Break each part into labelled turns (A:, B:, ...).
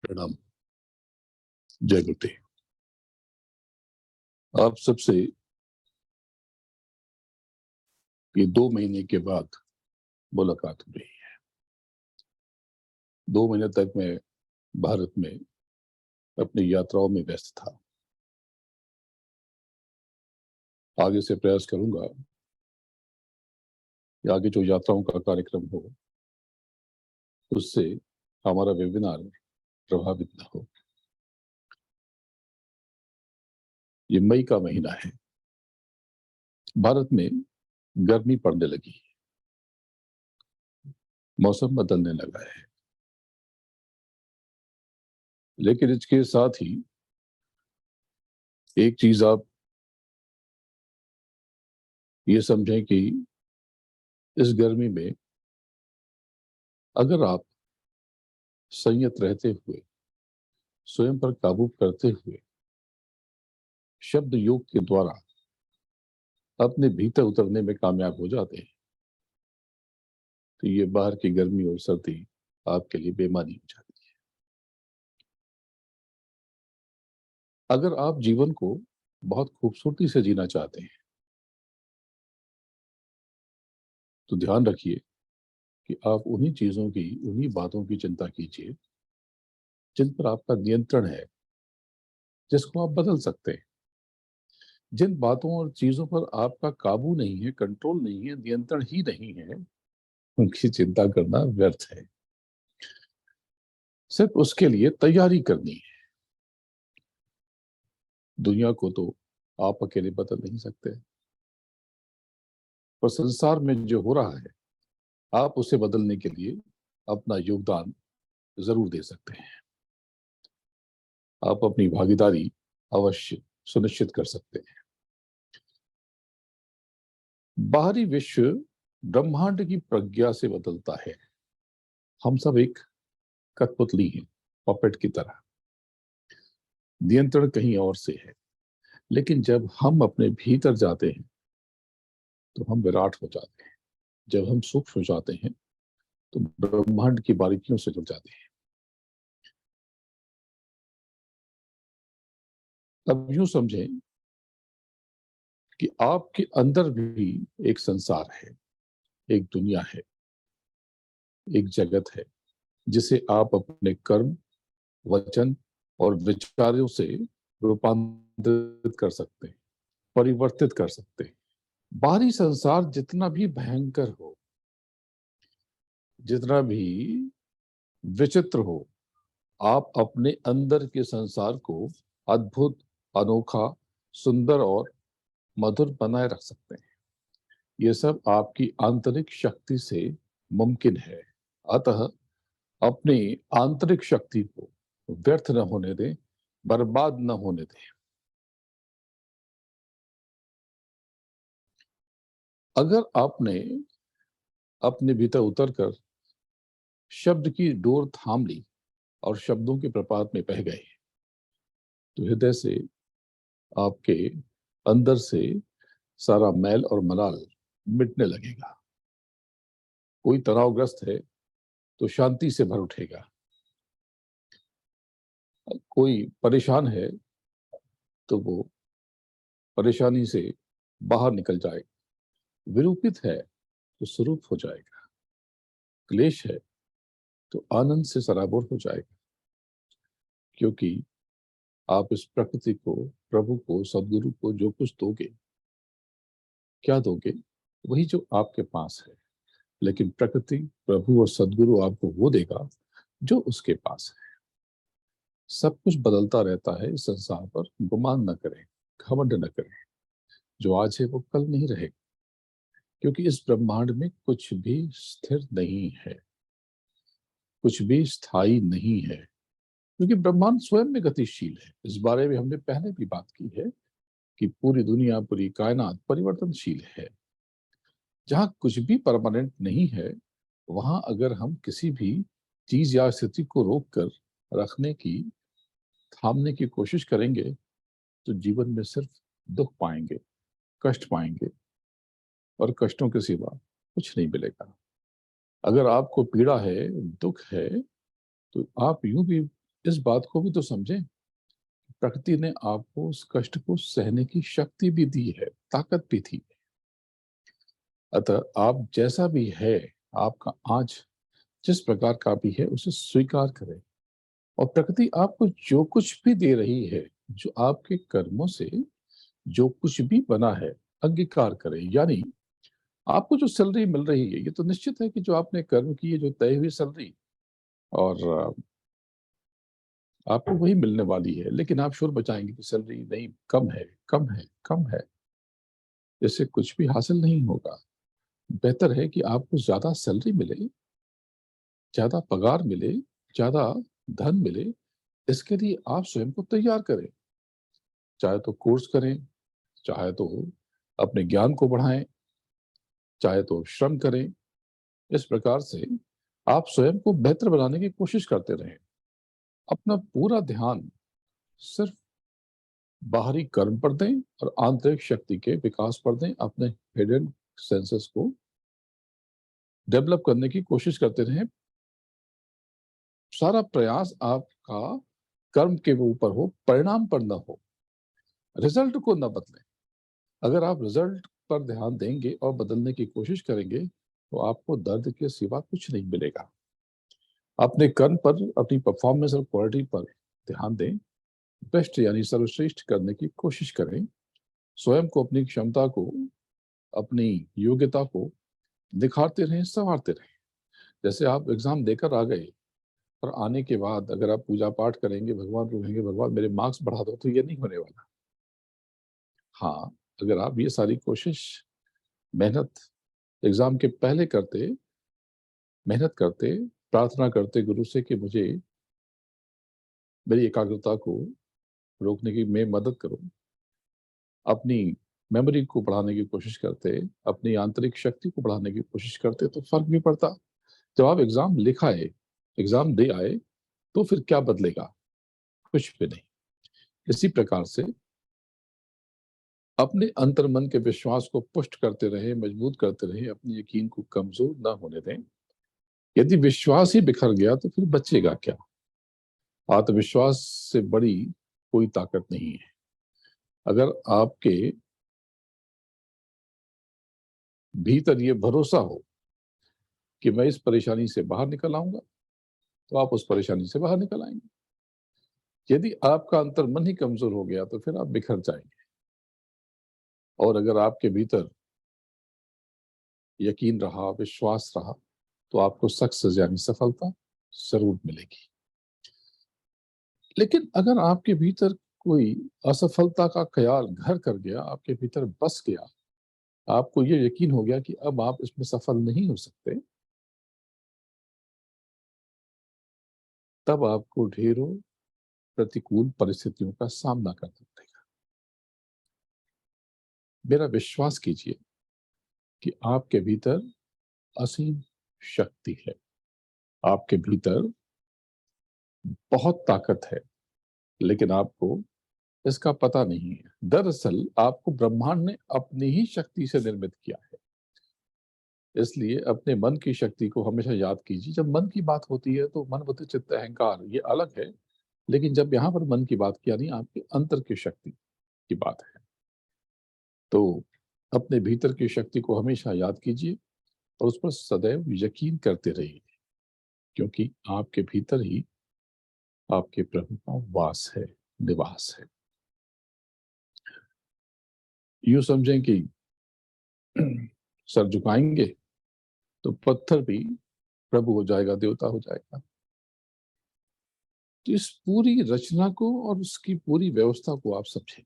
A: प्रणाम। जय गुरुदेव। आप सबसे ये 2 महीने के बाद मुलाकात हो रही है। 2 महीने तक मैं भारत में अपनी यात्राओं में व्यस्त था। आगे से प्रयास करूंगा कि आगे जो यात्राओं का कार्यक्रम हो उससे हमारा वेबिनार प्रभावित न हो। ये मई का महीना है। भारत में गर्मी पड़ने लगी है, मौसम बदलने लगा है, लेकिन इसके साथ ही एक चीज आप ये समझें कि इस गर्मी में अगर आप संयत रहते हुए, स्वयं पर काबू करते हुए शब्द योग के द्वारा अपने भीतर उतरने में कामयाब हो जाते हैं तो ये बाहर की गर्मी और सर्दी आपके लिए बेमानी हो जाती है। अगर आप जीवन को बहुत खूबसूरती से जीना चाहते हैं तो ध्यान रखिए कि आप उन्हीं चीजों की, उन्हीं बातों की चिंता कीजिए जिन पर आपका नियंत्रण है, जिसको आप बदल सकते हैं। जिन बातों और चीजों पर आपका काबू नहीं है, कंट्रोल नहीं है, नियंत्रण ही नहीं है, उनकी चिंता करना व्यर्थ है। सिर्फ उसके लिए तैयारी करनी है। दुनिया को तो आप अकेले बदल नहीं सकते, पर संसार में जो हो रहा है आप उसे बदलने के लिए अपना योगदान जरूर दे सकते हैं। आप अपनी भागीदारी अवश्य सुनिश्चित कर सकते हैं। बाहरी विश्व ब्रह्मांड की प्रज्ञा से बदलता है। हम सब एक कठपुतली हैं, पपेट की तरह। नियंत्रण कहीं और से है, लेकिन जब हम अपने भीतर जाते हैं तो हम विराट हो जाते हैं। जब हम सूक्ष्म हो जाते हैं तो ब्रह्मांड की बारीकियों से जुड़ जाते हैं। अब यूं समझें कि आपके अंदर भी एक संसार है, एक दुनिया है, एक जगत है जिसे आप अपने कर्म, वचन और विचारों से रूपांतरित कर सकते हैं, परिवर्तित कर सकते हैं। बाहरी संसार जितना भी भयंकर हो, जितना भी विचित्र हो, आप अपने अंदर के संसार को अद्भुत, अनोखा, सुंदर और मधुर बनाए रख सकते हैं। ये सब आपकी आंतरिक शक्ति से मुमकिन है। अतः अपनी आंतरिक शक्ति को व्यर्थ न होने दें, बर्बाद न होने दें। अगर आपने अपने भीतर उतरकर शब्द की डोर थाम ली और शब्दों के प्रपात में बह गए तो हृदय से, आपके अंदर से सारा मैल और मलाल मिटने लगेगा। कोई तनावग्रस्त है तो शांति से भर उठेगा, कोई परेशान है तो वो परेशानी से बाहर निकल जाएगा, विरूपित है तो स्वरूप हो जाएगा, क्लेश है तो आनंद से सराबोर हो जाएगा। क्योंकि आप इस प्रकृति को, प्रभु को, सदगुरु को जो कुछ दोगे, क्या दोगे? वही जो आपके पास है। लेकिन प्रकृति, प्रभु और सदगुरु आपको वो देगा जो उसके पास है। सब कुछ बदलता रहता है इस संसार पर। गुमान न करें, घमंड न करें। जो आज है वो कल नहीं रहेगा, क्योंकि इस ब्रह्मांड में कुछ भी स्थिर नहीं है, कुछ भी स्थायी नहीं है। क्योंकि ब्रह्मांड स्वयं में गतिशील है। इस बारे में हमने पहले भी बात की है कि पूरी दुनिया, पूरी कायनात परिवर्तनशील है। जहां कुछ भी परमानेंट नहीं है, वहां अगर हम किसी भी चीज या स्थिति को रोक कर रखने की, थामने की कोशिश करेंगे तो जीवन में सिर्फ दुख पाएंगे, कष्ट पाएंगे, और कष्टों के सिवा कुछ नहीं मिलेगा। अगर आपको पीड़ा है, दुख है, तो आप यूं भी इस बात को भी तो समझें, प्रकृति ने आपको उस कष्ट को सहने की शक्ति भी दी है, ताकत भी थी। अतः आप जैसा भी है, आपका आज जिस प्रकार का भी है, उसे स्वीकार करें। और प्रकृति आपको जो कुछ भी दे रही है, जो आपके कर्मों से जो कुछ भी बना है, अंगीकार करें। यानी आपको जो सैलरी मिल रही है, ये तो निश्चित है कि जो आपने कर्म किए, जो तय हुई सैलरी, और आपको वही मिलने वाली है। लेकिन आप शोर बचाएंगे कि सैलरी नहीं, कम है, कम है, कम है। इससे कुछ भी हासिल नहीं होगा। बेहतर है कि आपको ज्यादा सैलरी मिले, ज्यादा पगार मिले, ज्यादा धन मिले। इसके लिए आप स्वयं को तैयार करें। चाहे तो कोर्स करें, चाहे तो अपने ज्ञान को बढ़ाएं, चाहे तो श्रम करें। इस प्रकार से आप स्वयं को बेहतर बनाने की कोशिश करते रहें। अपना पूरा ध्यान सिर्फ बाहरी कर्म पर दें और आंतरिक शक्ति के विकास पर दें। अपने हिडन सेंसेस को डेवलप करने की कोशिश करते रहें। सारा प्रयास आपका कर्म के ऊपर हो, परिणाम पर न हो, रिजल्ट को न बदलें। अगर आप रिजल्ट पर ध्यान देंगे और बदलने की कोशिश करेंगे, तो आपको दर्द के सिवा कुछ नहीं मिलेगा। अपने कर्म पर, अपनी परफॉर्मेंस और क्वालिटी पर ध्यान दें। बेस्ट यानी सर्वश्रेष्ठ करने की कोशिश करें। स्वयं को, अपनी क्षमता को, अपनी योग्यता को दिखाते रहें, संवारते रहें। जैसे आप एग्जाम देकर आ गए, और आने के बाद अगर आप पूजा पाठ करेंगे, भगवान को कहेंगे भगवान मेरे मार्क्स बढ़ा दो, तो ये नहीं होने वाला। हाँ, अगर आप ये सारी कोशिश, मेहनत एग्जाम के पहले करते, मेहनत करते, प्रार्थना करते गुरु से कि मुझे मेरी एकाग्रता को रोकने की मैं मदद करो, अपनी मेमोरी को बढ़ाने की कोशिश करते, अपनी आंतरिक शक्ति को बढ़ाने की कोशिश करते, तो फर्क भी पड़ता। जब आप एग्जाम लिखाए, एग्जाम दे आए, तो फिर क्या बदलेगा? कुछ भी नहीं। इसी प्रकार से अपने अंतर्मन के विश्वास को पुष्ट करते रहे, मजबूत करते रहे, अपने यकीन को कमजोर ना होने दें। यदि विश्वास ही बिखर गया तो फिर बचेगा क्या? आत्मविश्वास से बड़ी कोई ताकत नहीं है। अगर आपके भीतर ये भरोसा हो कि मैं इस परेशानी से बाहर निकल आऊंगा, तो आप उस परेशानी से बाहर निकल आएंगे। यदि आपका अंतर्मन ही कमजोर हो गया, तो फिर आप बिखर जाएंगे। और अगर आपके भीतर यकीन रहा, विश्वास रहा, तो आपको सक्सेस यानी सफलता जरूर मिलेगी। लेकिन अगर आपके भीतर कोई असफलता का ख्याल घर कर गया, आपके भीतर बस गया, आपको ये यकीन हो गया कि अब आप इसमें सफल नहीं हो सकते, तब आपको ढेरों प्रतिकूल परिस्थितियों का सामना करना पड़ेगा। मेरा विश्वास कीजिए कि आपके भीतर असीम शक्ति है, आपके भीतर बहुत ताकत है, लेकिन आपको इसका पता नहीं है। दरअसल आपको ब्रह्मांड ने अपनी ही शक्ति से निर्मित किया है। इसलिए अपने मन की शक्ति को हमेशा याद कीजिए। जब मन की बात होती है तो मन, बुद्धि, चित्त, अहंकार ये अलग है। लेकिन जब यहाँ पर मन की बात की, यानी आपके अंतर की शक्ति की बात है, तो अपने भीतर की शक्ति को हमेशा याद कीजिए और उस पर सदैव यकीन करते रहिए, क्योंकि आपके भीतर ही आपके प्रभु का वास है, निवास है। यूं समझें कि सर झुकाएंगे तो पत्थर भी प्रभु हो जाएगा, देवता हो जाएगा। तो इस पूरी रचना को और उसकी पूरी व्यवस्था को आप समझें।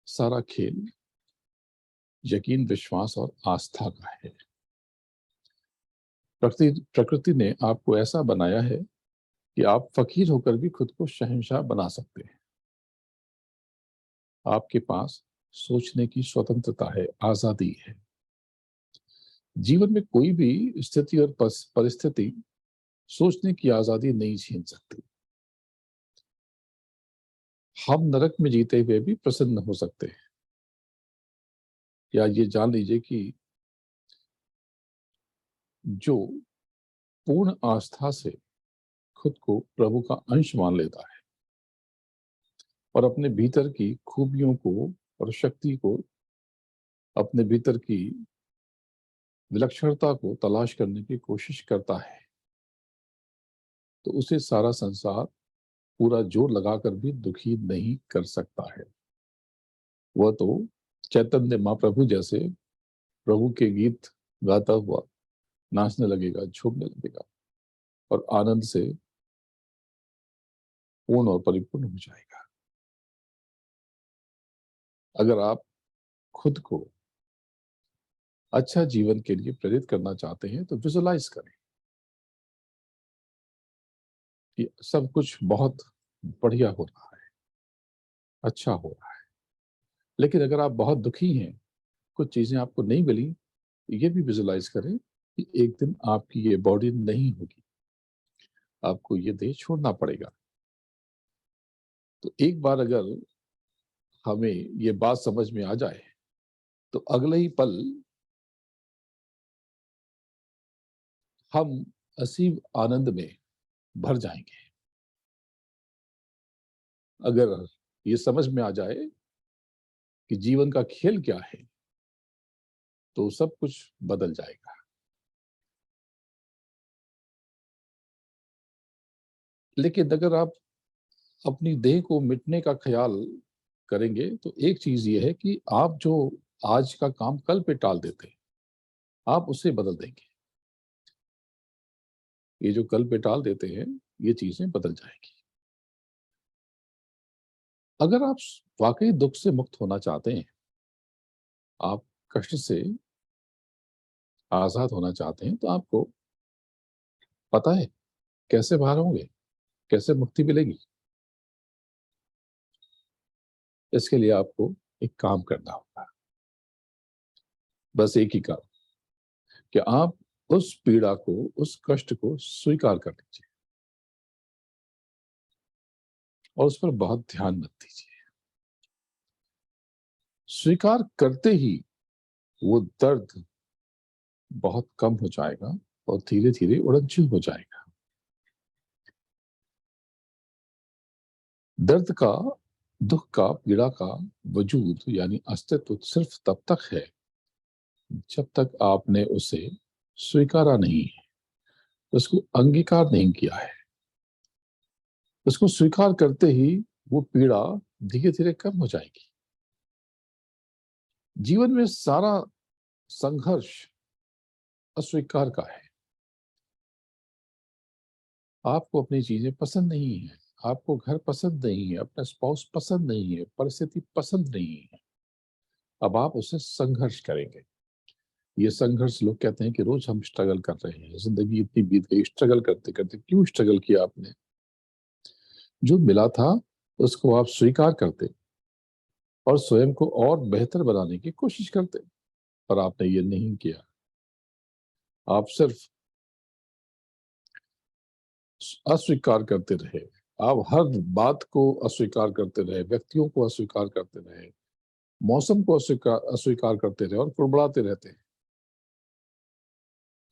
A: सारा खेल यकीन, विश्वास और आस्था का है। प्रकृति ने आपको ऐसा बनाया है कि आप फकीर होकर भी खुद को शहंशाह बना सकते हैं। आपके पास सोचने की स्वतंत्रता है, आजादी है। जीवन में कोई भी स्थिति और परिस्थिति सोचने की आजादी नहीं छीन सकती। हम नरक में जीते हुए भी प्रसन्न हो सकते हैं, या ये जान लीजिए कि जो पूर्ण आस्था से खुद को प्रभु का अंश मान लेता है और अपने भीतर की खूबियों को और शक्ति को, अपने भीतर की विलक्षणता को तलाश करने की कोशिश करता है, तो उसे सारा संसार पूरा जोर लगाकर भी दुखी नहीं कर सकता है। वह तो चैतन्य महाप्रभु जैसे प्रभु के गीत गाता हुआ नाचने लगेगा, झूमने लगेगा और आनंद से पूर्ण और परिपूर्ण हो जाएगा। अगर आप खुद को अच्छा जीवन के लिए प्रेरित करना चाहते हैं तो विजुअलाइज करें कि सब कुछ बहुत बढ़िया हो रहा है, अच्छा हो रहा है। लेकिन अगर आप बहुत दुखी हैं, कुछ चीजें आपको नहीं मिली, ये भी विजुअलाइज करें कि एक दिन आपकी ये बॉडी नहीं होगी, आपको ये देह छोड़ना पड़ेगा। तो एक बार अगर हमें ये बात समझ में आ जाए तो अगले ही पल हम असीम आनंद में भर जाएंगे। अगर ये समझ में आ जाए कि जीवन का खेल क्या है तो सब कुछ बदल जाएगा। लेकिन अगर आप अपनी देह को मिटने का ख्याल करेंगे तो एक चीज ये है कि आप जो आज का काम कल पे टाल देते हैं, आप उसे बदल देंगे। ये जो कल पे टाल देते हैं, ये चीजें बदल जाएंगी। अगर आप वाकई दुख से मुक्त होना चाहते हैं, आप कष्ट से आजाद होना चाहते हैं, तो आपको पता है कैसे बाहर होंगे, कैसे मुक्ति मिलेगी। इसके लिए आपको एक काम करना होगा, बस एक ही काम, कि आप उस पीड़ा को, उस कष्ट को स्वीकार कर लीजिए और उस पर बहुत ध्यान मत दीजिए। स्वीकार करते ही वो दर्द बहुत कम हो जाएगा और धीरे धीरे उड़नछिन हो जाएगा। दर्द का, दुख का, पीड़ा का वजूद यानी अस्तित्व सिर्फ तब तक है जब तक आपने उसे स्वीकारा नहीं है, उसको अंगीकार नहीं किया है। उसको स्वीकार करते ही वो पीड़ा धीरे धीरे कम हो जाएगी। जीवन में सारा संघर्ष अस्वीकार का है। आपको अपनी चीजें पसंद नहीं है, आपको घर पसंद नहीं है, अपना स्पाउस पसंद नहीं है, परिस्थिति पसंद नहीं है, अब आप उससे संघर्ष करेंगे। ये संघर्ष, लोग कहते हैं कि रोज हम स्ट्रगल कर रहे हैं, जिंदगी इतनी बीत गई स्ट्रगल करते करते। क्यों स्ट्रगल किया आपने? जो मिला था उसको आप स्वीकार करते और स्वयं को और बेहतर बनाने की कोशिश करते, पर आपने ये नहीं किया। आप सिर्फ अस्वीकार करते रहे, आप हर बात को अस्वीकार करते रहे, व्यक्तियों को अस्वीकार करते रहे, मौसम को अस्वीकार अस्वीकार करते रहे और कुड़बड़ाते रहते हैं।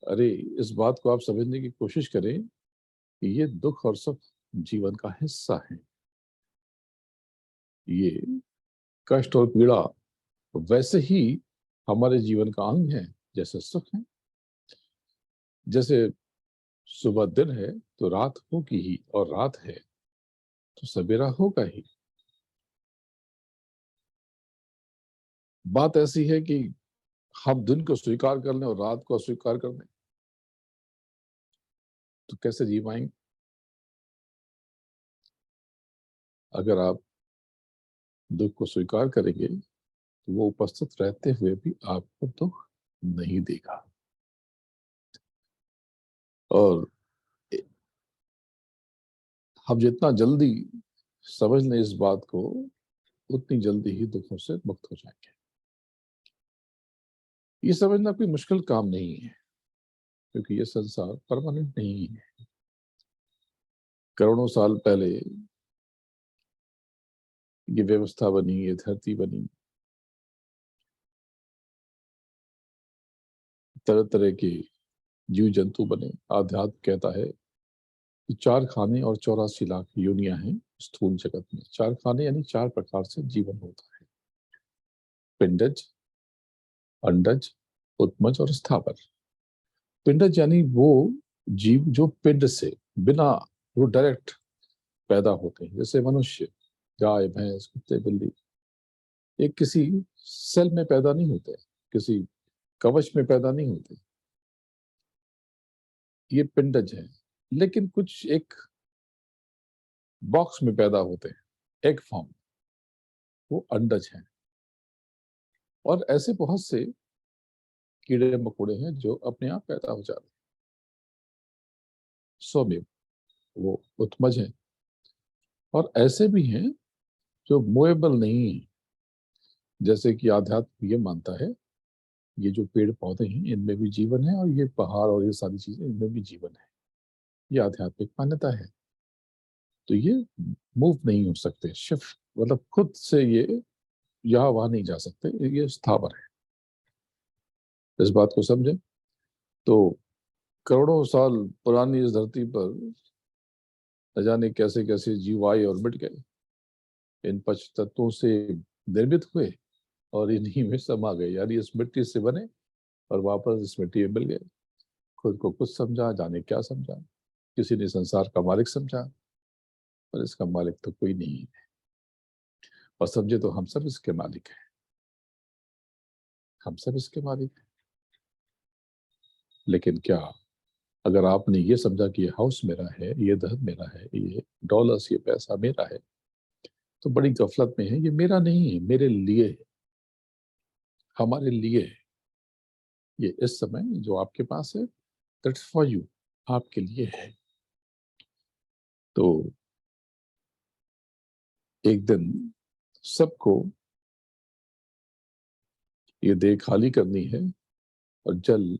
A: अरे, इस बात को आप समझने की कोशिश करें कि ये दुख और सुख जीवन का हिस्सा है। ये कष्ट और पीड़ा वैसे ही हमारे जीवन का अंग है जैसे सुख है। जैसे सुबह दिन है तो रात होगी ही, और रात है तो सवेरा होगा ही। बात ऐसी है कि हम दिन को स्वीकार कर लें और रात को अस्वीकार कर दें, तो कैसे जी पाएंगे? अगर आप दुख को स्वीकार करेंगे तो वो उपस्थित रहते हुए भी आपको दुख नहीं देगा। और हम जितना जल्दी समझ लें इस बात को, उतनी जल्दी ही दुखों से मुक्त हो जाएंगे। ये समझना कोई मुश्किल काम नहीं है, क्योंकि ये संसार परमानेंट नहीं है। करोड़ों साल पहले ये व्यवस्था बनी, ये धरती बनी, तरह तरह के जीव जंतु बने। आध्यात्म कहता है कि 4 खाने और 84 लाख योनियां हैं स्थूल जगत में। 4 खाने यानी 4 प्रकार से जीवन होता है। पिंडज, अंडज, उत्मज और स्थावर। पिंडज यानी वो जीव जो पिंड से बिना, वो डायरेक्ट पैदा होते हैं, जैसे मनुष्य, गाय, भैंस, कुत्ते, बिल्ली। एक किसी सेल में पैदा नहीं होते, किसी कवच में पैदा नहीं होते, ये पिंडज है। लेकिन कुछ एक बॉक्स में पैदा होते हैं, एग फॉर्म, वो अंडज हैं। और ऐसे बहुत से कीड़े मकोड़े हैं जो अपने आप पैदा हो जाते हैं, सौम्य, वो उत्मज हैं। और ऐसे भी हैं जो मूवेबल नहीं है, जैसे कि आध्यात्म ये मानता है ये जो पेड़ पौधे हैं इनमें भी जीवन है, और ये पहाड़ और ये सारी चीजें इनमें भी जीवन है। ये आध्यात्मिक मान्यता है। तो ये मूव नहीं हो सकते, शिफ्ट मतलब खुद से ये यहाँ वहां नहीं जा सकते, ये स्थावर है। इस बात को समझे तो करोड़ों साल पुरानी इस धरती पर न जाने कैसे कैसे जीव आए और मिट गए, इन पंच तत्वों से निर्मित हुए और इन्हीं में समा गए, यानी इस मिट्टी से बने और वापस इस मिट्टी में मिल गए। खुद को कुछ समझा, जाने क्या समझा। किसी ने संसार का मालिक समझा, पर इसका मालिक तो कोई नहीं है। और समझे तो हम सब इसके मालिक हैं, हम सब इसके मालिक हैं। लेकिन क्या अगर आपने ये समझा कि ये हाउस मेरा है, ये धन मेरा है, ये डॉलर्स, ये पैसा मेरा है, तो बड़ी गफलत में है। ये मेरा नहीं है, मेरे लिए है, हमारे लिए है। ये इस समय जो आपके पास है, दैट्स फॉर यू, आपके लिए है। तो एक दिन सबको ये देह खाली करनी है, और जल,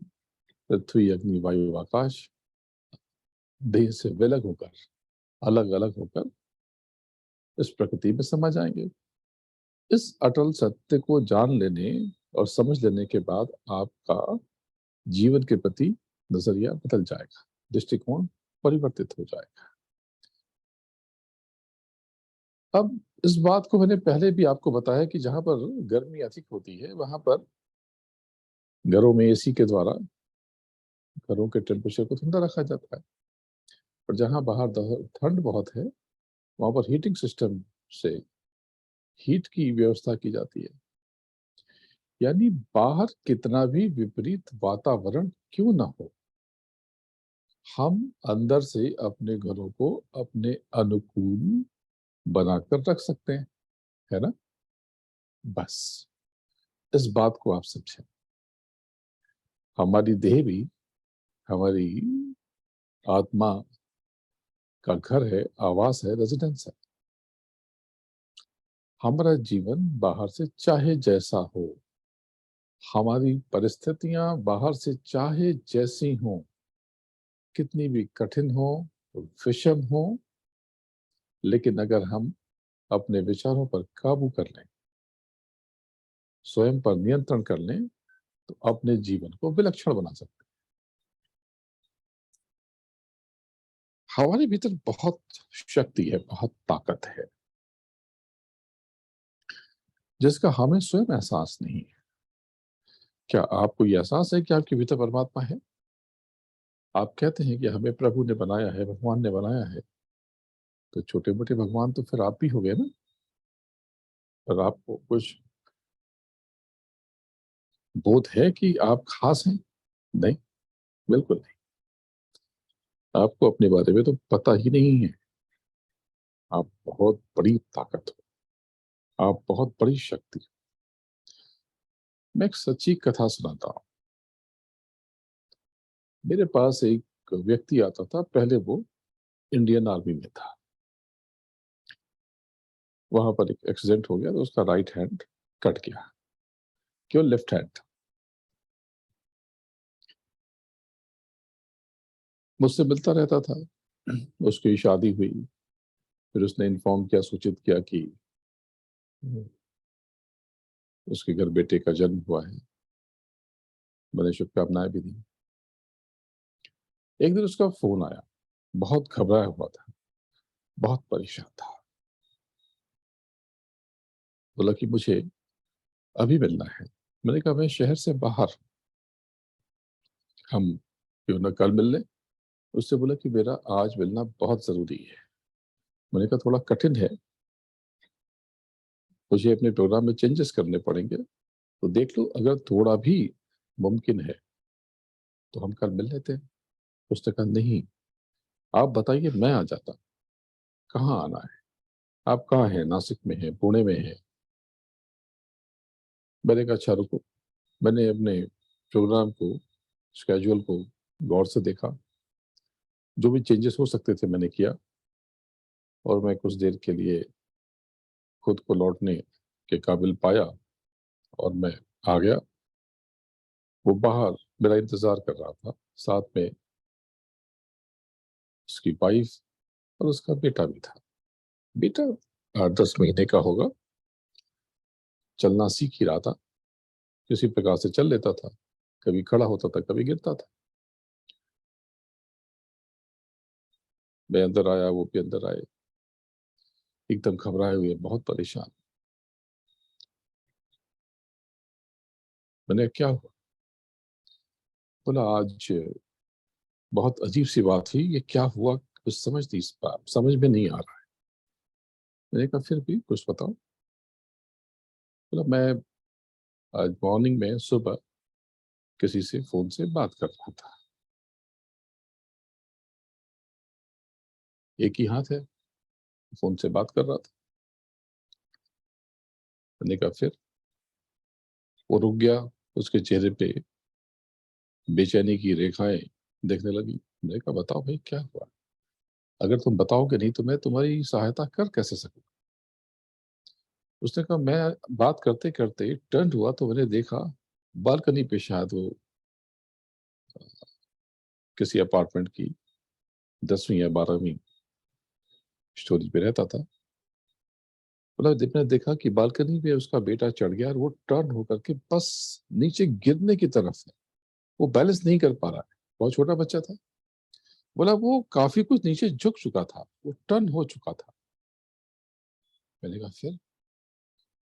A: पृथ्वी, अग्नि, वायु, आकाश देह से विलग होकर, अलग अलग होकर इस प्रकृति में समा जाएंगे। इस अटल सत्य को जान लेने और समझ लेने के बाद आपका जीवन के प्रति नजरिया बदल जाएगा, दृष्टिकोण परिवर्तित हो जाएगा। अब इस बात को मैंने पहले भी आपको बताया कि जहां पर गर्मी अधिक होती है वहां पर घरों में एसी के द्वारा घरों के टेम्परेचर को ठंडा रखा जाता है, और जहां बाहर ठंड बहुत है वहां पर हीटिंग सिस्टम से हीट की व्यवस्था की जाती है। यानी बाहर कितना भी विपरीत वातावरण क्यों ना हो, हम अंदर से अपने घरों को अपने अनुकूल बनाकर रख सकते हैं, है ना। बस इस बात को आप समझें। हमारी देह भी हमारी आत्मा का घर है, आवास है, रेजिडेंस है। हमारा जीवन बाहर से चाहे जैसा हो, हमारी परिस्थितियां बाहर से चाहे जैसी हो, कितनी भी कठिन हो, विषम हो, लेकिन अगर हम अपने विचारों पर काबू कर लें, स्वयं पर नियंत्रण कर लें, तो अपने जीवन को विलक्षण बना सकते हैं। हमारे भीतर बहुत शक्ति है, बहुत ताकत है, जिसका हमें स्वयं एहसास नहीं है। क्या आपको ये एहसास है कि आपके भीतर परमात्मा है? आप कहते हैं कि हमें प्रभु ने बनाया है, भगवान ने बनाया है, तो छोटे मोटे भगवान तो फिर आप भी हो गए ना। और आपको कुछ बोध है कि आप खास हैं? नहीं, बिल्कुल नहीं। आपको अपने बारे में तो पता ही नहीं है। आप बहुत बड़ी ताकत हो, आप बहुत बड़ी शक्ति। मैं एक सच्ची कथा सुनाता हूँ। मेरे पास एक व्यक्ति आता था, पहले वो इंडियन आर्मी में था। वहां पर एक एक्सीडेंट हो गया तो उसका राइट हैंड कट गया, केवल लेफ्ट हैंड। मुझसे मिलता रहता था। उसकी शादी हुई, फिर उसने इन्फॉर्म किया, सूचित किया कि उसके घर बेटे का जन्म हुआ है। मैंने शुभकामनाएं भी दी। एक दिन उसका फोन आया, बहुत घबराया हुआ था, बहुत परेशान था। बोला कि मुझे अभी मिलना है। मैंने कहा मैं शहर से बाहर, हम क्यों ना कल मिल लें। उससे बोला कि मेरा आज मिलना बहुत जरूरी है। मैंने कहा थोड़ा कठिन है, मुझे अपने प्रोग्राम में चेंजेस करने पड़ेंगे, तो देख लो अगर थोड़ा भी मुमकिन है तो हम कल मिल लेते हैं। उसने कहा नहीं, आप बताइए मैं आ जाता, कहाँ आना है, आप कहाँ हैं, नासिक में हैं, पुणे में हैं। मैंने कहा अच्छा रुको। मैंने अपने प्रोग्राम को, स्केड्यूल को गौर से देखा, जो भी चेंजेस हो सकते थे मैंने किया, और मैं कुछ देर के लिए खुद को लौटने के काबिल पाया और मैं आ गया। वो बाहर मेरा इंतजार कर रहा था, साथ में उसकी वाइफ और उसका बेटा भी था। बेटा 8-10 महीने का होगा, चलना सीख ही रहा था, किसी प्रकार से चल लेता था, कभी खड़ा होता था कभी गिरता था। मैं अंदर आया, वो भी अंदर आए, एकदम घबराए हुए, बहुत परेशान। मैंने क्या हुआ? बोला आज बहुत अजीब सी बात हुई, ये क्या हुआ कुछ समझ में नहीं आ रहा। मैंने कहा फिर भी कुछ बताओ। बोला मैं आज मॉर्निंग में सुबह किसी से फोन से बात कर रहा था, एक ही हाथ है, फोन से बात कर रहा था। मैंने कहा फिर? वो रुक गया, उसके चेहरे पे बेचैनी की रेखाएं देखने लगी। मैंने कहा बताओ भाई क्या हुआ, अगर तुम बताओगे नहीं तो मैं तुम्हारी सहायता कर कैसे सकूं। उसने कहा मैं बात करते करते टर्न हुआ तो मैंने देखा बालकनी पे शायद वो किसी अपार्टमेंट की 10वीं या 12वीं स्टोरी पे रहता था। बोला जब मैंने देखा कि बालकनी पे उसका बेटा चढ़ गया और वो टर्न होकर के बस नीचे गिरने की तरफ है, वो बैलेंस नहीं कर पा रहा है, बहुत छोटा बच्चा था। बोला वो काफी कुछ नीचे झुक चुका था, वो टर्न हो चुका था। मैंने कहा फिर?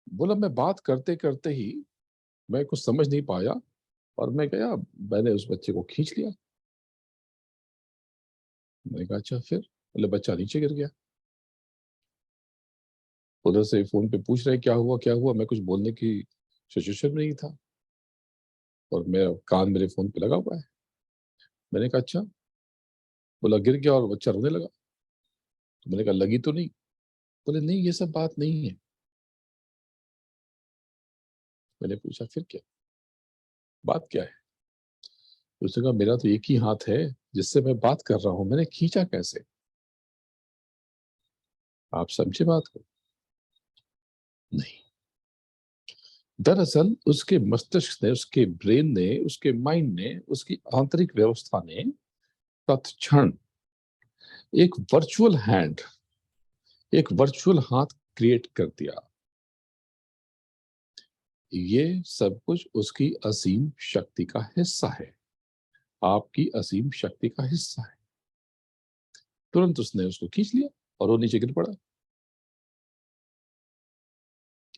A: बोला मैं बात करते करते ही मैं कुछ समझ नहीं पाया और मैं गया, मैंने उस बच्चे को खींच लिया। मैंने कहा अच्छा फिर? बोले बच्चा नीचे गिर गया। उधर से फोन पे पूछ रहे क्या हुआ क्या हुआ, मैं कुछ बोलने की सिचुएशन में नहीं था और मेरा कान मेरे फोन पे लगा हुआ है। मैंने कहा अच्छा। बोला गिर गया और बच्चा रोने लगा। तो मैंने कहा लगी तो नहीं? बोले नहीं ये सब बात नहीं है। मैंने पूछा फिर क्या, बात क्या है? उसने कहा मेरा तो एक ही हाथ है जिससे मैं बात कर रहा हूं, मैंने खींचा कैसे? आप समझे बात को? नहीं। दरअसल उसके मस्तिष्क ने, उसके ब्रेन ने, उसके माइंड ने, उसकी आंतरिक व्यवस्था ने तत्क्षण एक वर्चुअल हैंड, एक वर्चुअल हाथ क्रिएट कर दिया। ये सब कुछ उसकी असीम शक्ति का हिस्सा है, आपकी असीम शक्ति का हिस्सा है। तुरंत उसने उसको खींच लिया और वो नीचे गिर पड़ा।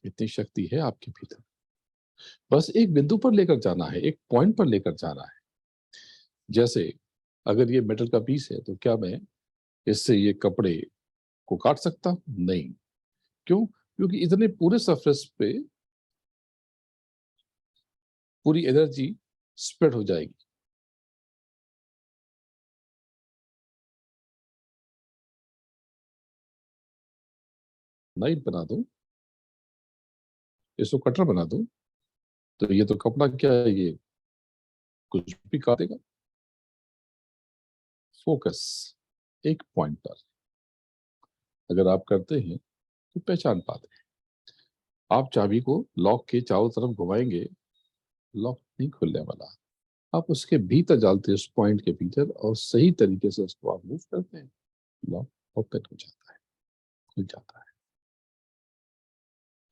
A: इतनी शक्ति है आपके भीतर, बस एक बिंदु पर लेकर जाना है, एक पॉइंट पर लेकर जाना है। जैसे अगर ये मेटल का पीस है तो क्या मैं इससे ये कपड़े को काट सकता हूं? नहीं। क्यों? क्योंकि इतने पूरे सरफेस पे पूरी एनर्जी स्प्रेड हो जाएगी। नाइफ बना दूं, इसको कटर बना दूं, तो ये तो कपड़ा क्या है, ये कुछ भी काटेगा। फोकस एक पॉइंट पर अगर आप करते हैं तो पहचान पाते हैं। आप चाबी को लॉक के चारों तरफ घुमाएंगे, लॉक नहीं खुलने वाला। आप उसके भीतर डालते हैं, उस पॉइंट के भीतर, और सही तरीके से उसको आप मूव करते हैं, लॉक ओपन हो जाता है, खुल जाता है।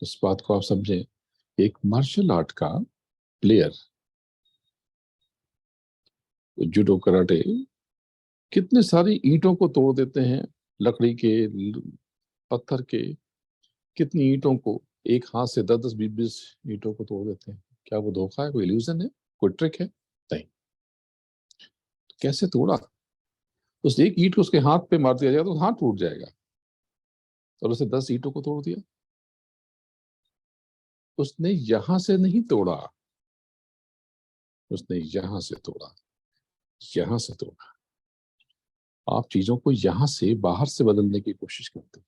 A: इस बात को आप समझें, एक मार्शल आर्ट का प्लेयर, जूडो कराटे कितने सारी ईंटों को तोड़ देते हैं, लकड़ी के, पत्थर के, कितनी ईंटों को एक हाथ से 10-10, 20-20 ईंटों को तोड़ देते हैं। क्या वो धोखा है, कोई इल्यूजन है, कोई ट्रिक है? नहीं। तो कैसे तोड़ा? उस एक ईंट को उसके हाथ पे मार दिया जाएगा तो हाथ टूट जाएगा, और उसे 10 ईंटों को तोड़ दिया। उसने यहां से नहीं तोड़ा, उसने यहां से तोड़ा, यहां से तोड़ा। आप चीजों को यहां से, बाहर से बदलने की कोशिश करते हैं।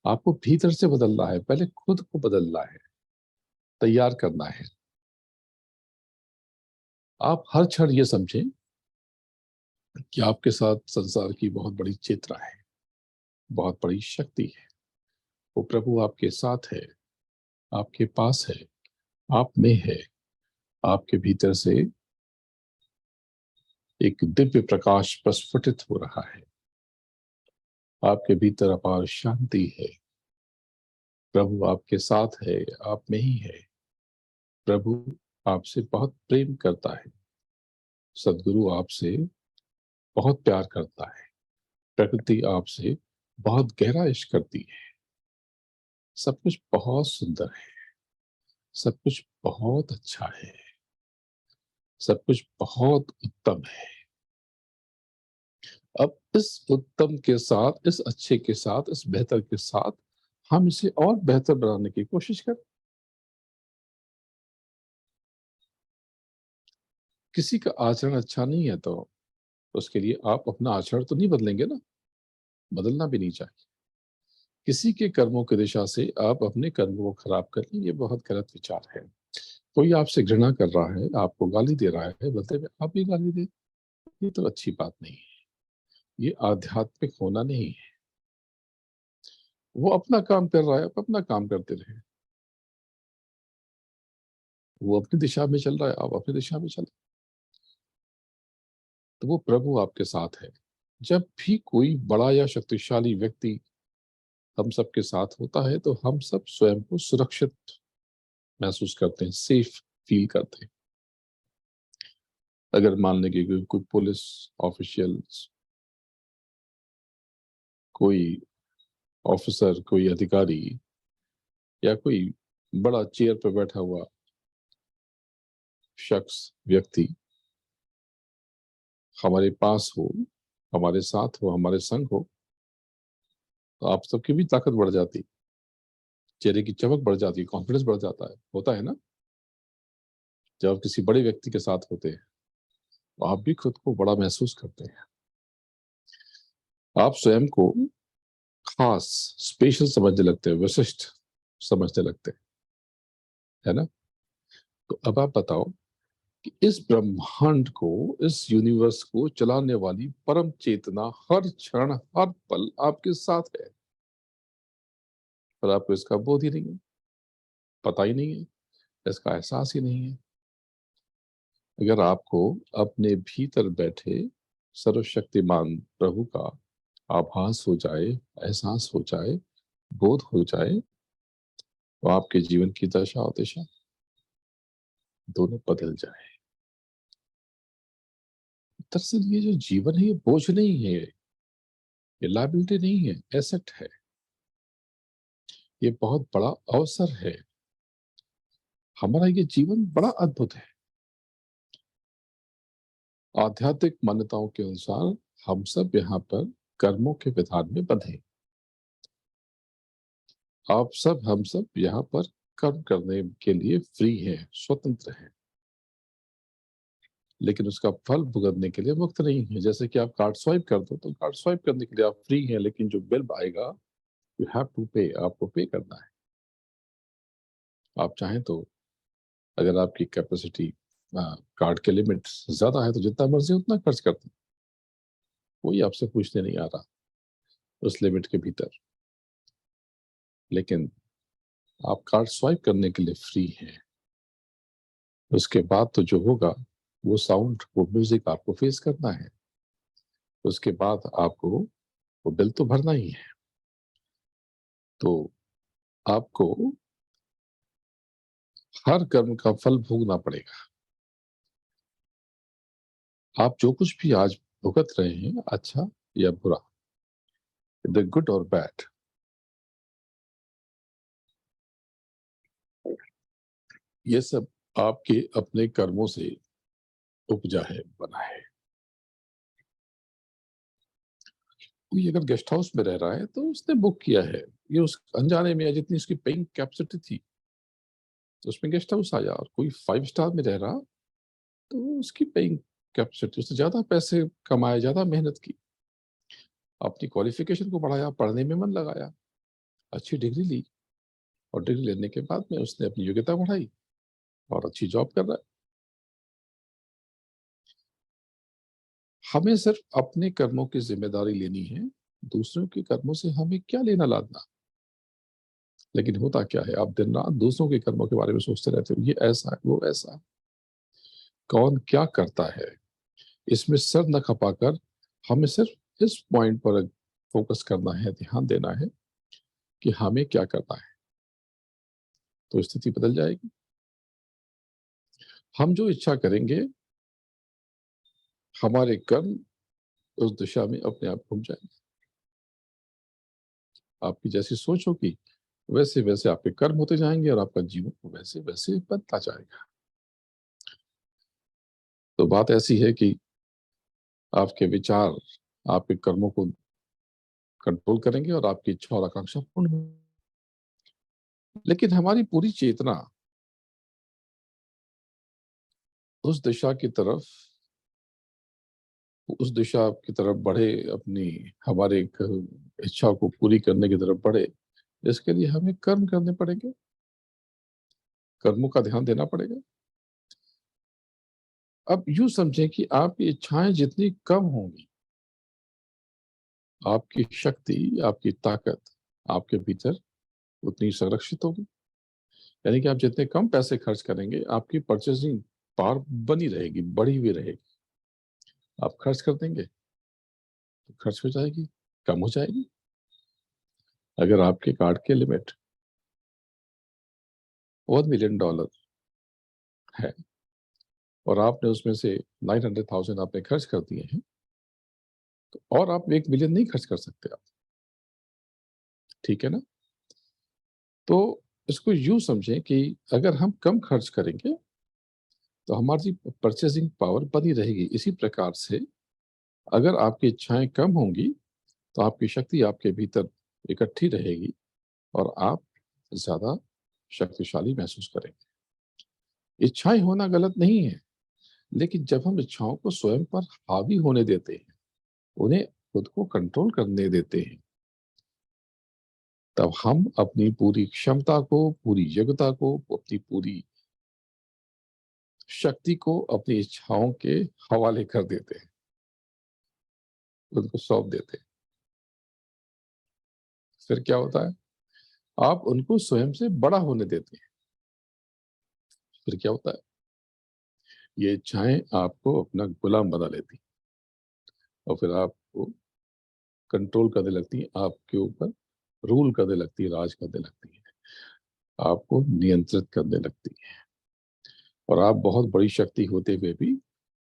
A: आपको भीतर से बदलना है, पहले खुद को बदलना है, तैयार करना है। आप हर क्षण ये समझें कि आपके साथ संसार की बहुत बड़ी चेतना है, बहुत बड़ी शक्ति है। वो प्रभु आपके साथ है, आपके पास है, आप में है। आपके भीतर से एक दिव्य प्रकाश प्रस्फुटित हो रहा है। आपके भीतर अपार शांति है। प्रभु आपके साथ है, आप में ही है। प्रभु आपसे बहुत प्रेम करता है। सदगुरु आपसे बहुत प्यार करता है। प्रकृति आपसे बहुत गहरा इश्क करती है। सब कुछ बहुत सुंदर है, सब कुछ बहुत अच्छा है, सब कुछ बहुत उत्तम है। अब इस उत्तम के साथ, इस अच्छे के साथ, इस बेहतर के साथ हम इसे और बेहतर बनाने की कोशिश करें। किसी का आचरण अच्छा नहीं है तो उसके लिए आप अपना आचरण तो नहीं बदलेंगे ना, बदलना भी नहीं चाहिए। किसी के कर्मों की दिशा से आप अपने कर्मों को खराब कर लें, ये बहुत गलत विचार है। कोई आपसे घृणा कर रहा है, आपको गाली दे रहा है, बदले में आप भी गाली दे, ये तो अच्छी बात नहीं है। ये आध्यात्मिक होना नहीं है। वो अपना काम कर रहा है, आप अपना काम करते रहे। वो अपनी दिशा में चल रहा है, आप अपनी दिशा में चले, तो वो प्रभु आपके साथ है। जब भी कोई बड़ा या शक्तिशाली व्यक्ति हम सबके साथ होता है तो हम सब स्वयं को सुरक्षित महसूस करते हैं, सेफ फील करते हैं। अगर मान लें कि कोई पुलिस ऑफिशियल, कोई ऑफिसर, कोई अधिकारी, या कोई बड़ा चेयर पर बैठा हुआ शख्स, व्यक्ति हमारे पास हो, हमारे साथ हो, हमारे संग हो, तो आप सबकी भी ताकत बढ़ जाती, चेहरे की चमक बढ़ जाती, कॉन्फिडेंस बढ़ जाता है, होता है ना? जब आप किसी बड़े व्यक्ति के साथ होते हैं तो आप भी खुद को बड़ा महसूस करते हैं। आप स्वयं को खास, स्पेशल समझने लगते हैं, विशिष्ट समझने लगते हैं, है ना? तो अब आप बताओ कि इस ब्रह्मांड को, इस यूनिवर्स को चलाने वाली परम चेतना हर क्षण, हर पल आपके साथ है, पर आपको इसका बोध ही नहीं है, पता ही नहीं है, इसका एहसास ही नहीं है। अगर आपको अपने भीतर बैठे सर्वशक्तिमान प्रभु का आभास हो जाए, एहसास हो जाए, बोध हो जाए, तो आपके जीवन की दशा और दिशा दोनों बदल जाए। दरअसल ये जो जीवन है, ये बोझ नहीं है, ये लायबिलिटी नहीं है, एसेट है। ये बहुत बड़ा अवसर है। हमारा ये जीवन बड़ा अद्भुत है। आध्यात्मिक मान्यताओं के अनुसार हम सब यहाँ पर कर्मों के विधान में बंधे हैं। आप सब, हम सब यहाँ पर कर्म करने के लिए फ्री हैं, स्वतंत्र हैं, लेकिन उसका फल भुगतने के लिए मुक्त नहीं है। जैसे कि आप कार्ड स्वाइप कर दो तो कार्ड स्वाइप करने के लिए आप फ्री हैं, लेकिन जो बिल आएगा, यू हैव टू पे, आपको पे करना है। आप चाहें तो, अगर आपकी कैपेसिटी, कार्ड के लिमिट ज्यादा है, तो जितना मर्जी उतना खर्च करते हैं, कोई आपसे पूछने नहीं आ रहा, उस लिमिट के भीतर। लेकिन आप कार्ड स्वाइप करने के लिए फ्री हैं। उसके बाद तो जो होगा, वो साउंड, वो म्यूजिक आपको फेस करना है। उसके बाद आपको वो बिल तो भरना ही है। तो आपको हर कर्म का फल भोगना पड़ेगा। आप जो कुछ भी आज भुगत रहे हैं, अच्छा या बुरा, द गुड और बैड, ये सब आपके अपने कर्मों से उपजा है, बना है। कोई अगर गेस्ट हाउस में रह रहा है तो उसने बुक किया है, ये उस अनजाने में, या जितनी उसकी पेइंग कैपेसिटी थी तो उसमें गेस्ट हाउस आया। और कोई 5 स्टार में रह रहा तो उसकी पेइंग कैपेसिटी, उसने ज्यादा पैसे कमाए, ज्यादा मेहनत की, अपनी क्वालिफिकेशन को बढ़ाया, पढ़ने में मन लगाया, अच्छी डिग्री ली, और डिग्री लेने के बाद में उसने अपनी योग्यता बढ़ाई और अच्छी जॉब कर रहा है। हमें सिर्फ अपने कर्मों की जिम्मेदारी लेनी है, दूसरों के कर्मों से हमें क्या लेना लाना। लेकिन होता क्या है, आप दिन रात दूसरों के कर्मों के बारे में सोचते रहते हो, ये ऐसा है, वो ऐसा है, कौन क्या करता है, इसमें सर न खपाकर हमें सिर्फ इस पॉइंट पर फोकस करना है, ध्यान देना है कि हमें क्या करना है, तो स्थिति बदल जाएगी। हम जो इच्छा करेंगे, हमारे कर्म उस दिशा में अपने आप घूम जाएंगे। आपकी जैसी सोच होगी, वैसे वैसे आपके कर्म होते जाएंगे और आपका जीवन वैसे वैसे बनता जाएगा। तो बात ऐसी है कि आपके विचार आपके कर्मों को कंट्रोल करेंगे और आपकी इच्छा और आकांक्षा पूर्ण होगी। लेकिन हमारी पूरी चेतना उस दिशा की तरफ उस दिशा की तरफ बढ़े, अपनी हमारे इच्छा को पूरी करने की तरफ बढ़े, इसके लिए हमें कर्म करने पड़ेंगे, कर्मों का ध्यान देना पड़ेगा। अब यूं समझें कि आपकी इच्छाएं जितनी कम होंगी, आपकी शक्ति, आपकी ताकत आपके भीतर उतनी संरक्षित होगी। यानी कि आप जितने कम पैसे खर्च करेंगे, आपकी परचेसिंग पावर बनी रहेगी, बढ़ी हुई रहेगी। आप खर्च कर देंगे तो खर्च हो जाएगी, कम हो जाएगी। अगर आपके कार्ड की लिमिट $1 मिलियन है और आपने उसमें से 900,000 आपने खर्च कर दिए हैं, तो और आप 1 मिलियन नहीं खर्च कर सकते आप, ठीक है ना? तो इसको यूं समझें कि अगर हम कम खर्च करेंगे तो हमारी परचेसिंग पावर बनी रहेगी। इसी प्रकार से अगर आपकी इच्छाएं कम होंगी तो आपकी शक्ति आपके भीतर इकट्ठी रहेगी और आप ज्यादा शक्तिशाली महसूस करेंगे। इच्छाएं होना गलत नहीं है, लेकिन जब हम इच्छाओं को स्वयं पर हावी होने देते हैं, उन्हें खुद को कंट्रोल करने देते हैं, तब हम अपनी पूरी क्षमता को, पूरी योग्यता को, अपनी पूरी शक्ति को अपनी इच्छाओं के हवाले कर देते हैं, उनको सौंप देते हैं। फिर क्या होता है, आप उनको स्वयं से बड़ा होने देते हैं। फिर क्या होता है, ये इच्छाएं आपको अपना गुलाम बना लेती हैं और फिर आपको कंट्रोल करने लगती हैं, आपके ऊपर रूल करने लगती है, राज करने लगती है, आपको नियंत्रित करने लगती है। और आप बहुत बड़ी शक्ति होते हुए भी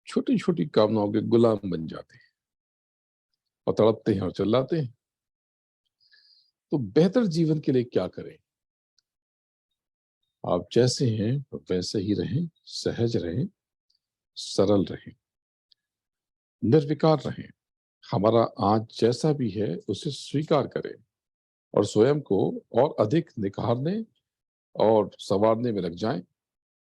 A: छोटी छोटी कामनाओं के गुलाम बन जाते हैं और तड़पते हैं और चिल्लाते हैं। तो बेहतर जीवन के लिए क्या करें? आप जैसे हैं वैसे ही रहें, सहज रहें, सरल रहें, निर्विकार रहें। हमारा आज जैसा भी है उसे स्वीकार करें और स्वयं को और अधिक निखारने और संवारने में लग जाएं।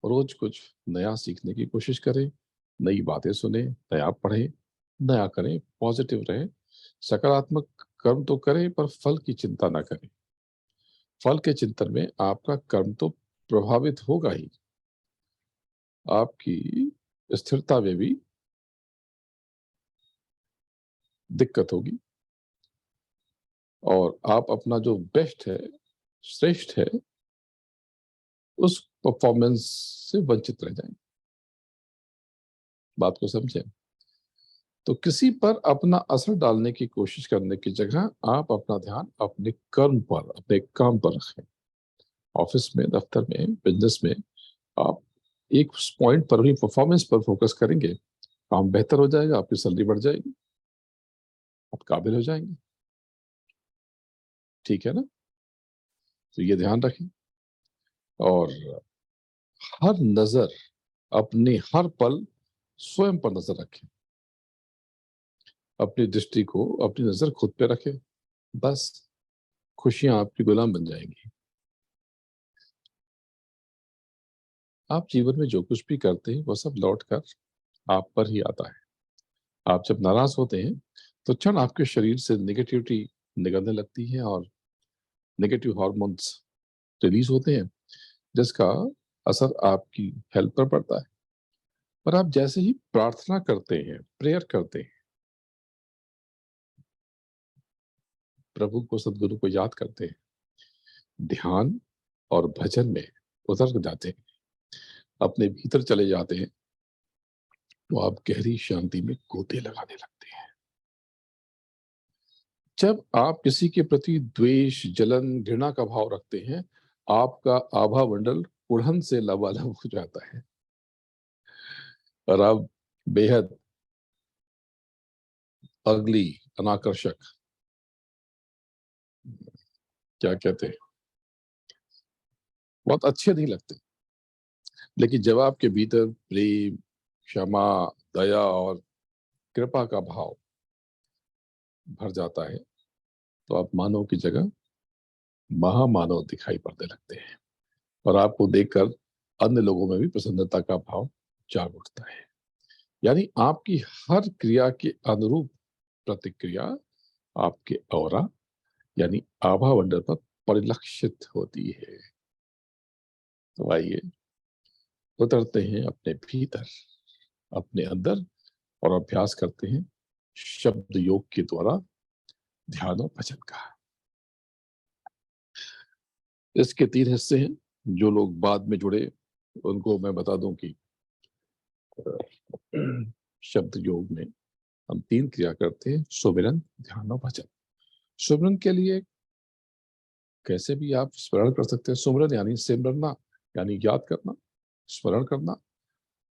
A: रोज कुछ नया सीखने की कोशिश करें, नई बातें सुने, नया पढ़ें, नया करें, पॉजिटिव रहें, सकारात्मक कर्म तो करें पर फल की चिंता ना करें। फल के चिंतन में आपका कर्म तो प्रभावित होगा ही, आपकी स्थिरता में भी दिक्कत होगी और आप अपना जो बेस्ट है, श्रेष्ठ है, उस परफॉर्मेंस से वंचित रह जाएंगे। बात को समझें। तो किसी पर अपना असर डालने की कोशिश करने की जगह आप अपना ध्यान अपने कर्म पर, अपने काम पर रखें। ऑफिस में, दफ्तर में, बिजनेस में आप एक पॉइंट पर, अपनी परफॉर्मेंस पर फोकस करेंगे काम बेहतर हो जाएगा, आपकी सैलरी बढ़ जाएगी, आप काबिल हो जाएंगे। ठीक है ना? तो ये ध्यान रखें। और हर नजर, अपनी हर पल स्वयं पर नजर रखें। अपनी दृष्टि को, अपनी नजर खुद पे रखें। बस खुशियां आपकी गुलाम बन जाएंगी। आप जीवन में जो कुछ भी करते हैं वो सब लौट कर आप पर ही आता है। आप जब नाराज होते हैं तो क्षण आपके शरीर से नेगेटिविटी निकलने लगती है और नेगेटिव हार्मोन्स रिलीज होते हैं, जिसका असर आपकी हेल्थ पर पड़ता है। पर आप जैसे ही प्रार्थना करते हैं, प्रेयर करते हैं, प्रभु को, सदगुरु को याद करते हैं, ध्यान और भजन में उतर जाते हैं, अपने भीतर चले जाते हैं, तो आप गहरी शांति में गोते लगाने लगते हैं। जब आप किसी के प्रति द्वेष, जलन, घृणा का भाव रखते हैं, आपका आभा मंडल उड़न से लबालब हो जाता है और आप बेहद अगली, अनाकर्षक, क्या कहते हैं, बहुत अच्छे नहीं लगते। लेकिन जब आपके भीतर प्रेम, क्षमा, दया और कृपा का भाव भर जाता है, तो आप मानव की जगह महामानव दिखाई पड़ने लगते हैं और आपको देखकर अन्य लोगों में भी प्रसन्नता का भाव जाग उठता है। यानी आपकी हर क्रिया के अनुरूप प्रतिक्रिया आपके ऑरा यानी आभा मंडल पर परिलक्षित होती है। तो आइए उतरते हैं अपने भीतर, अपने अंदर, और अभ्यास करते हैं शब्द योग के द्वारा ध्यान और भजन का। इसके 3 हिस्से हैं। जो लोग बाद में जुड़े उनको मैं बता दूं कि शब्द योग में हम 3 क्रिया करते हैं: सुमिरन, ध्यान और भजन। सुमिरन के लिए कैसे भी आप स्मरण कर सकते हैं। सुमिरन यानी सिमरना, यानी याद करना, स्मरण करना।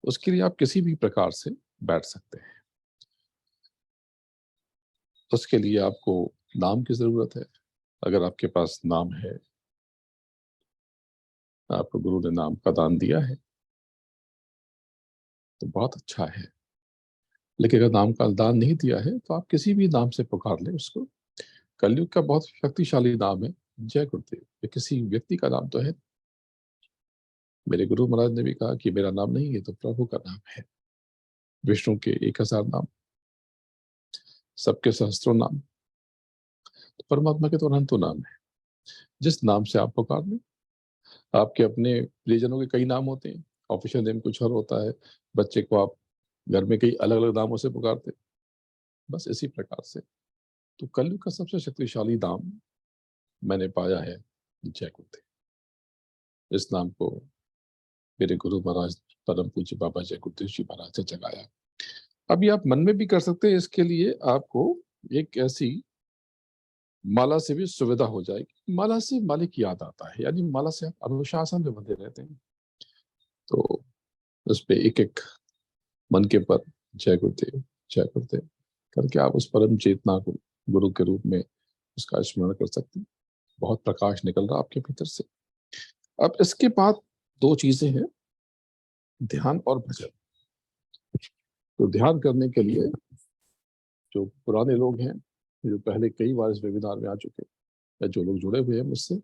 A: उसके लिए आप किसी भी प्रकार से बैठ सकते हैं। उसके लिए आपको नाम की जरूरत है। अगर आपके पास नाम है, आपको गुरु ने नाम का दान दिया है, तो बहुत अच्छा है। लेकिन अगर नाम का दान नहीं दिया है तो आप किसी भी नाम से पुकार लें उसको। कलयुग का बहुत शक्तिशाली नाम है जय गुरुदेव। ये किसी व्यक्ति का नाम तो है। मेरे गुरु महाराज ने भी कहा कि मेरा नाम नहीं है तो प्रभु का नाम है। विष्णु के 1000 नाम, सबके सहस्त्रों नाम, तो परमात्मा के तो अनंतों नाम है। जिस नाम से आप पुकार लें। आपके अपने प्रियजनों के कई नाम होते हैं, ऑफिशियल नेम कुछ और होता है। बच्चे को आप घर में कई अलग अलग नामों से पुकारते हैं। बस इसी प्रकार से तो कलयुग का सबसे शक्तिशाली नाम मैंने पाया है जय गुरुदेव। इस नाम को मेरे गुरु महाराज परम पूज्य बाबा जय गुरुदेव जी महाराज ने जगाया। अभी आप मन में भी कर सकते हैं। इसके लिए आपको एक ऐसी माला से भी सुविधा हो जाएगी। माला से मालिक याद आता है, यानी माला से आप अनुशासन में बंधे रहते हैं। तो उस पे एक एक मन के पर जय गुरुदेव करके आप उस परम चेतना को गुरु के रूप में उसका स्मरण कर सकते हैं। बहुत प्रकाश निकल रहा आपके भीतर से। अब इसके बाद 2 चीजें हैं, ध्यान और भजन। तो ध्यान करने के लिए जो पुराने लोग हैं, जो पहले कई बार इस वेबिनार में आ चुके हैं, या जो लोग जुड़े हुए हैं मुझसे,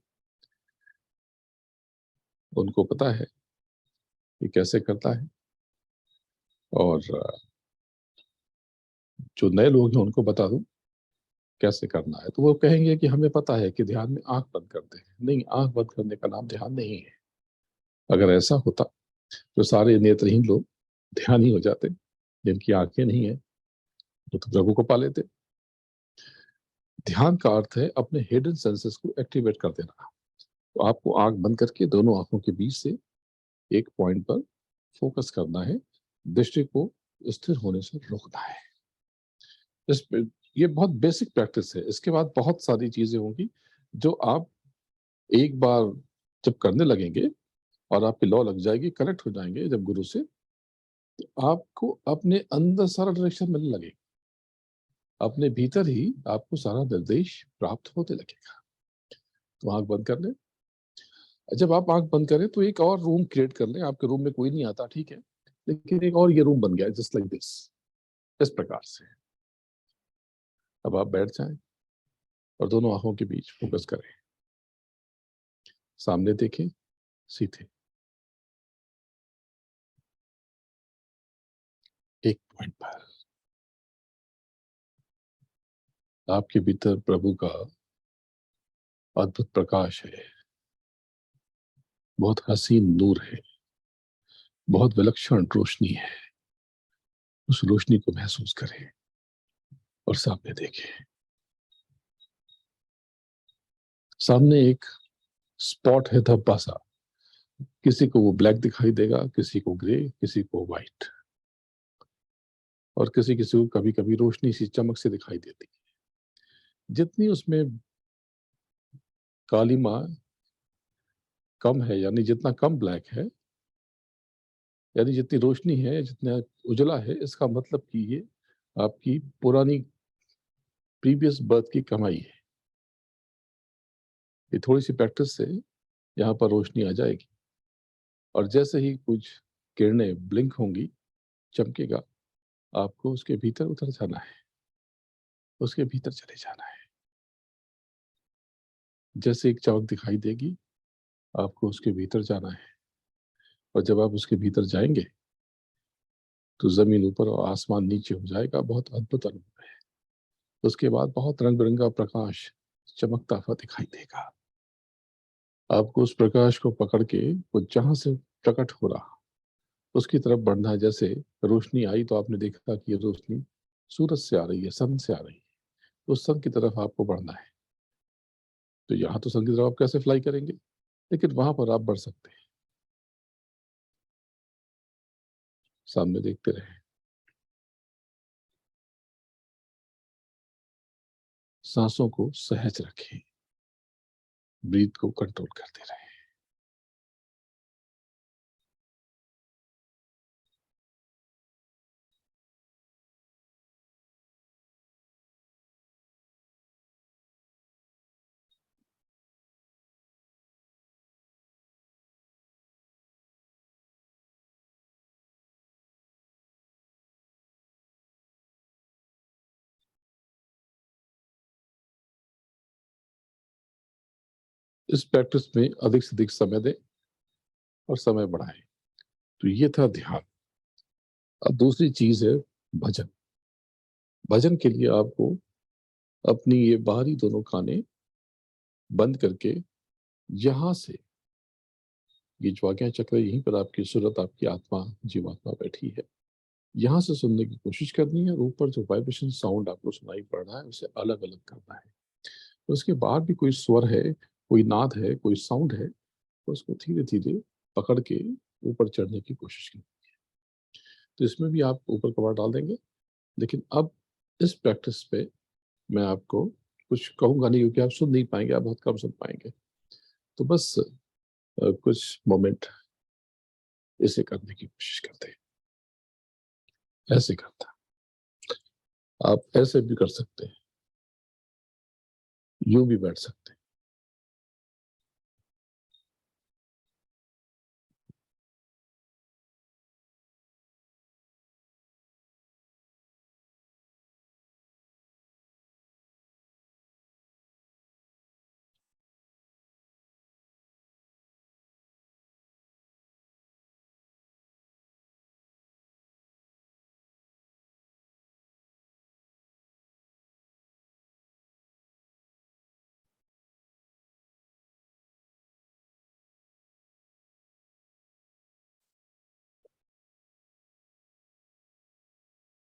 A: उनको पता है कि कैसे करता है। और जो नए लोग हैं उनको बता दूं कैसे करना है, तो वो कहेंगे कि हमें पता है कि ध्यान में आंख बंद करते हैं। नहीं, आंख बंद करने का नाम ध्यान नहीं है। अगर ऐसा होता तो सारे नेत्रहीन लोग ध्यान ही हो जाते। जिनकी आंखें नहीं है वो तो प्रभु को पा लेते। ध्यान का अर्थ है अपने हिडन सेंसेस को एक्टिवेट कर देना। तो आपको आंख बंद करके दोनों आंखों के बीच से एक पॉइंट पर फोकस करना है। दृष्टि को स्थिर होने से रोकना है। इस ये बहुत बेसिक प्रैक्टिस है। इसके बाद बहुत सारी चीजें होंगी जो आप एक बार जब करने लगेंगे और आपकी लॉ लग जाएगी, कनेक्ट हो जाएंगे जब गुरु से, तो आपको अपने अंदर सारा डायरेक्शन मिलने लगेगा, अपने भीतर ही आपको सारा निर्देश प्राप्त होने लगेगा। तो आंख बंद कर लें। जब आप आंख बंद करें तो एक और रूम क्रिएट कर लें। आपके रूम में कोई नहीं आता, ठीक है, लेकिन एक और ये रूम बन गया जस्ट लाइक दिस, इस प्रकार से। अब आप बैठ जाएं और दोनों आंखों के बीच फोकस करें, सामने देखें, सीधे, एक पॉइंट पर। आपके भीतर प्रभु का अद्भुत प्रकाश है, बहुत हसीन नूर है, बहुत विलक्षण रोशनी है। उस रोशनी को महसूस करें और सामने देखें। सामने एक स्पॉट है, धब्बा सा। किसी को वो ब्लैक दिखाई देगा, किसी को ग्रे, किसी को व्हाइट, और किसी किसी को कभी कभी रोशनी सी चमक से दिखाई देती है। जितनी उसमें कालीमा कम है, यानी जितना कम ब्लैक है, यानी जितनी रोशनी है, जितना उजला है, इसका मतलब कि ये आपकी पुरानी प्रीवियस बर्थ की कमाई है। ये थोड़ी सी प्रैक्टिस से यहाँ पर रोशनी आ जाएगी, और जैसे ही कुछ किरणें ब्लिंक होंगी, चमकेगा, आपको उसके भीतर उतर जाना है, उसके भीतर चले जाना है। जैसे एक चमक दिखाई देगी, आपको उसके भीतर जाना है, और जब आप उसके भीतर जाएंगे तो जमीन ऊपर और आसमान नीचे हो जाएगा। बहुत अद्भुत अनुभव है। उसके बाद बहुत रंग बिरंगा प्रकाश चमकता हुआ दिखाई देगा। आपको उस प्रकाश को पकड़ के वो जहां से प्रकट हो रहा, उसकी तरफ बढ़ना है। जैसे रोशनी आई तो आपने देखा कि ये रोशनी सूरज से आ रही है, सन से आ रही है, तो उस सन की तरफ आपको बढ़ना है। तो यहाँ तो सन की तरफ आप कैसे फ्लाई करेंगे, लेकिन वहां पर आप बढ़ सकते हैं। सामने देखते रहे, सांसों को सहज रखें, ब्रीथ को कंट्रोल करते रहे। इस प्रैक्टिस में अधिक से अधिक समय दें और समय बढ़ाएं। तो ये था ध्यान। अब दूसरी चीज है भजन। भजन के लिए आपको अपनी ये बाहरी दोनों खाने बंद करके, यहां से, ये जो आज्ञा चक्र, यहीं पर आपकी सूरत, आपकी आत्मा, जीवात्मा बैठी है, यहां से सुनने की कोशिश करनी है। और ऊपर जो वाइब्रेशन साउंड आपको सुनाई पड़ रहा है, उसे अलग अलग करना है। उसके बाद भी कोई स्वर है, कोई नाद है, कोई साउंड है, तो उसको धीरे धीरे पकड़ के ऊपर चढ़ने की कोशिश करें। तो इसमें भी आप ऊपर कवर डाल देंगे। लेकिन अब इस प्रैक्टिस पे मैं आपको कुछ कहूंगा नहीं, क्योंकि आप सुन नहीं पाएंगे, आप बहुत कम सुन पाएंगे। तो बस कुछ मोमेंट इसे करने की कोशिश करते हैं। ऐसे करता, आप ऐसे भी कर सकते हैं, यूं भी बैठ सकते हैं।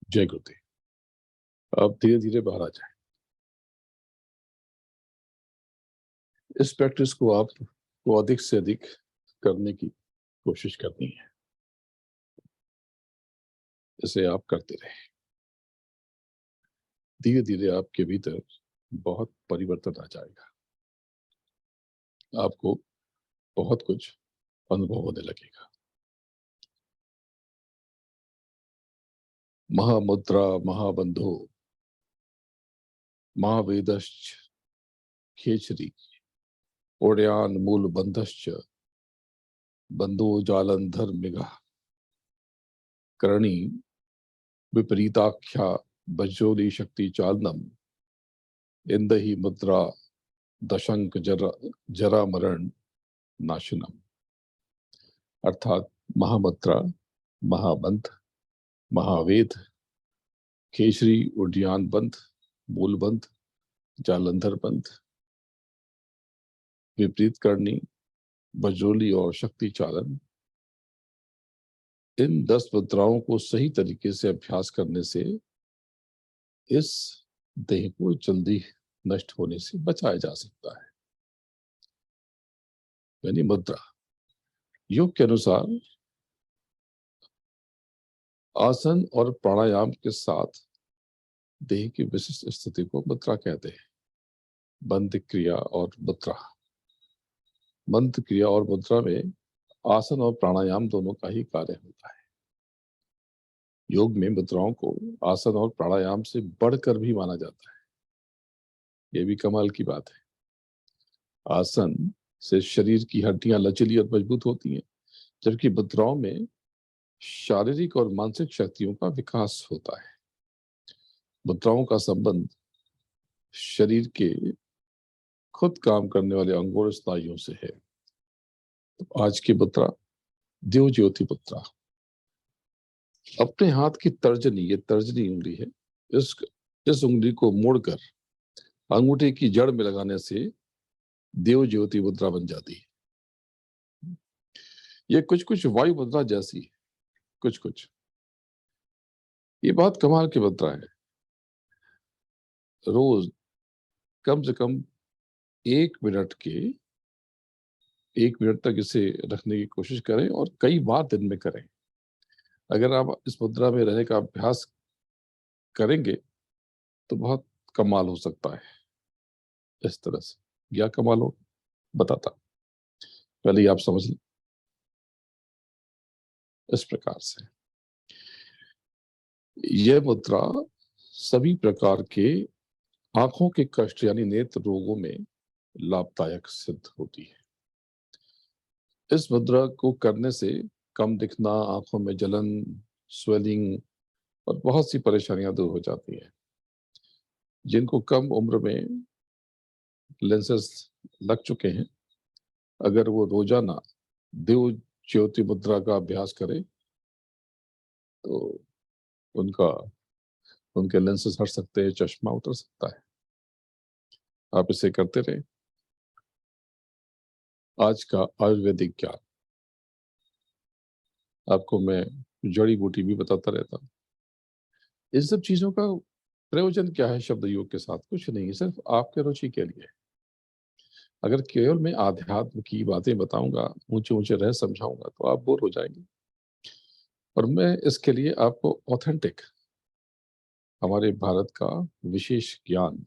A: जय गुरुदेव। आप धीरे धीरे बाहर आ जाए। इस प्रैक्टिस को आपको अधिक से अधिक करने की कोशिश करनी है। इसे आप करते रहे, धीरे धीरे आपके भीतर बहुत परिवर्तन आ जाएगा। आपको बहुत कुछ अनुभव होने लगेगा। महामुद्रा महाबंधो महावेदश्च खेचरी ओड्यान मूल बंधश्च बंधो जालंधर मिगा करणी विपरीताख्या बज्रोली शक्ति चालनम इंदहि मुद्रा दशंक जरा मरण नाशनम। अर्थात महामुद्रा महाबंध महावेद केशरी उड्डयन बंध मूल बंध जालंधर बंध विपरीत करनी बजरोली और शक्ति चालन, इन 10 मुद्राओं को सही तरीके से अभ्यास करने से इस देह को जल्दी नष्ट होने से बचाया जा सकता है। यानी मुद्रा योग के अनुसार आसन और प्राणायाम के साथ देह की विशिष्ट स्थिति को मुद्रा कहते हैं। बंध क्रिया और मुद्रा, बंध क्रिया और मुद्रा में आसन और प्राणायाम दोनों का ही कार्य होता है। योग में मुद्राओं को आसन और प्राणायाम से बढ़कर भी माना जाता है। यह भी कमाल की बात है। आसन से शरीर की हड्डियां लचीली और मजबूत होती हैं, जबकि मुद्राओं में शारीरिक और मानसिक शक्तियों का विकास होता है। मुद्राओं का संबंध शरीर के खुद काम करने वाले अंगों और स्नायुओं से है। तो आज की मुद्रा देव ज्योति मुद्रा। अपने हाथ की तर्जनी, ये तर्जनी उंगली है, इस उंगली को मोड़कर अंगूठे की जड़ में लगाने से देव ज्योति मुद्रा बन जाती है। ये कुछ कुछ वायु मुद्रा जैसी है, कुछ कुछ। ये बहुत कमाल की मुद्रा है। रोज कम से कम 1 मिनट तक इसे रखने की कोशिश करें और कई बार दिन में करें। अगर आप इस मुद्रा में रहने का अभ्यास करेंगे तो बहुत कमाल हो सकता है। इस तरह से क्या कमाल हो बताता, पहले ही आप समझ लें। इस प्रकार से यह मुद्रा सभी प्रकार के आंखों के कष्ट यानी नेत्र रोगों में लाभदायक सिद्ध होती है। इस मुद्रा को करने से कम दिखना, आंखों में जलन, स्वेलिंग और बहुत सी परेशानियां दूर हो जाती हैं। जिनको कम उम्र में लेंसेस लग चुके हैं, अगर वो रोजाना देव ज्योति मुद्रा का अभ्यास करें तो उनके लेंसेस हट सकते हैं, चश्मा उतर सकता है। आप इसे करते रहे। आज का आयुर्वेदिक ज्ञान आपको मैं जड़ी बूटी भी बताता रहता हूँ। इन सब चीजों का प्रयोजन क्या है शब्द योग के साथ? कुछ नहीं, सिर्फ आपके रुचि के लिए। अगर केवल मैं आध्यात्म की बातें बताऊंगा, ऊंचे ऊंचे रह समझाऊंगा, तो आप बोर हो जाएंगे। और मैं इसके लिए आपको ऑथेंटिक हमारे भारत का विशेष ज्ञान,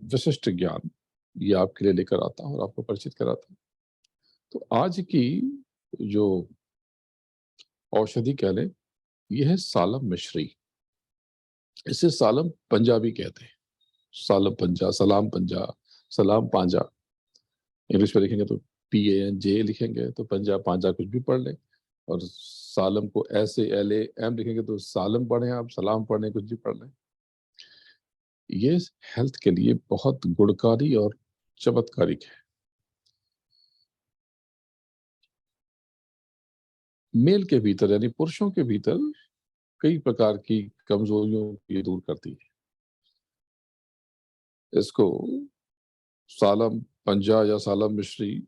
A: विशिष्ट ज्ञान, ये आपके लिए लेकर आता हूं और आपको परिचित कराता हूं। तो आज की जो औषधि कह लें, यह है सालम मिश्री। इसे सालम पंजाबी कहते हैं। सालम पंजा, सलाम पंजा, सलाम पांजा। इंग्लिश में लिखेंगे तो PANJ लिखेंगे तो पंजा पांजा कुछ भी पढ़ लें। और सालम को SALAM लिखेंगे तो सालम पढ़ें, आप सलाम पढ़ें, कुछ भी पढ़ लें। ये हेल्थ के लिए बहुत गुणकारी और चमत्कारिक है। मेल के भीतर यानी पुरुषों के भीतर कई प्रकार की कमजोरियों को ये दूर करती है। इसको सालम पंजा या सालम मिश्री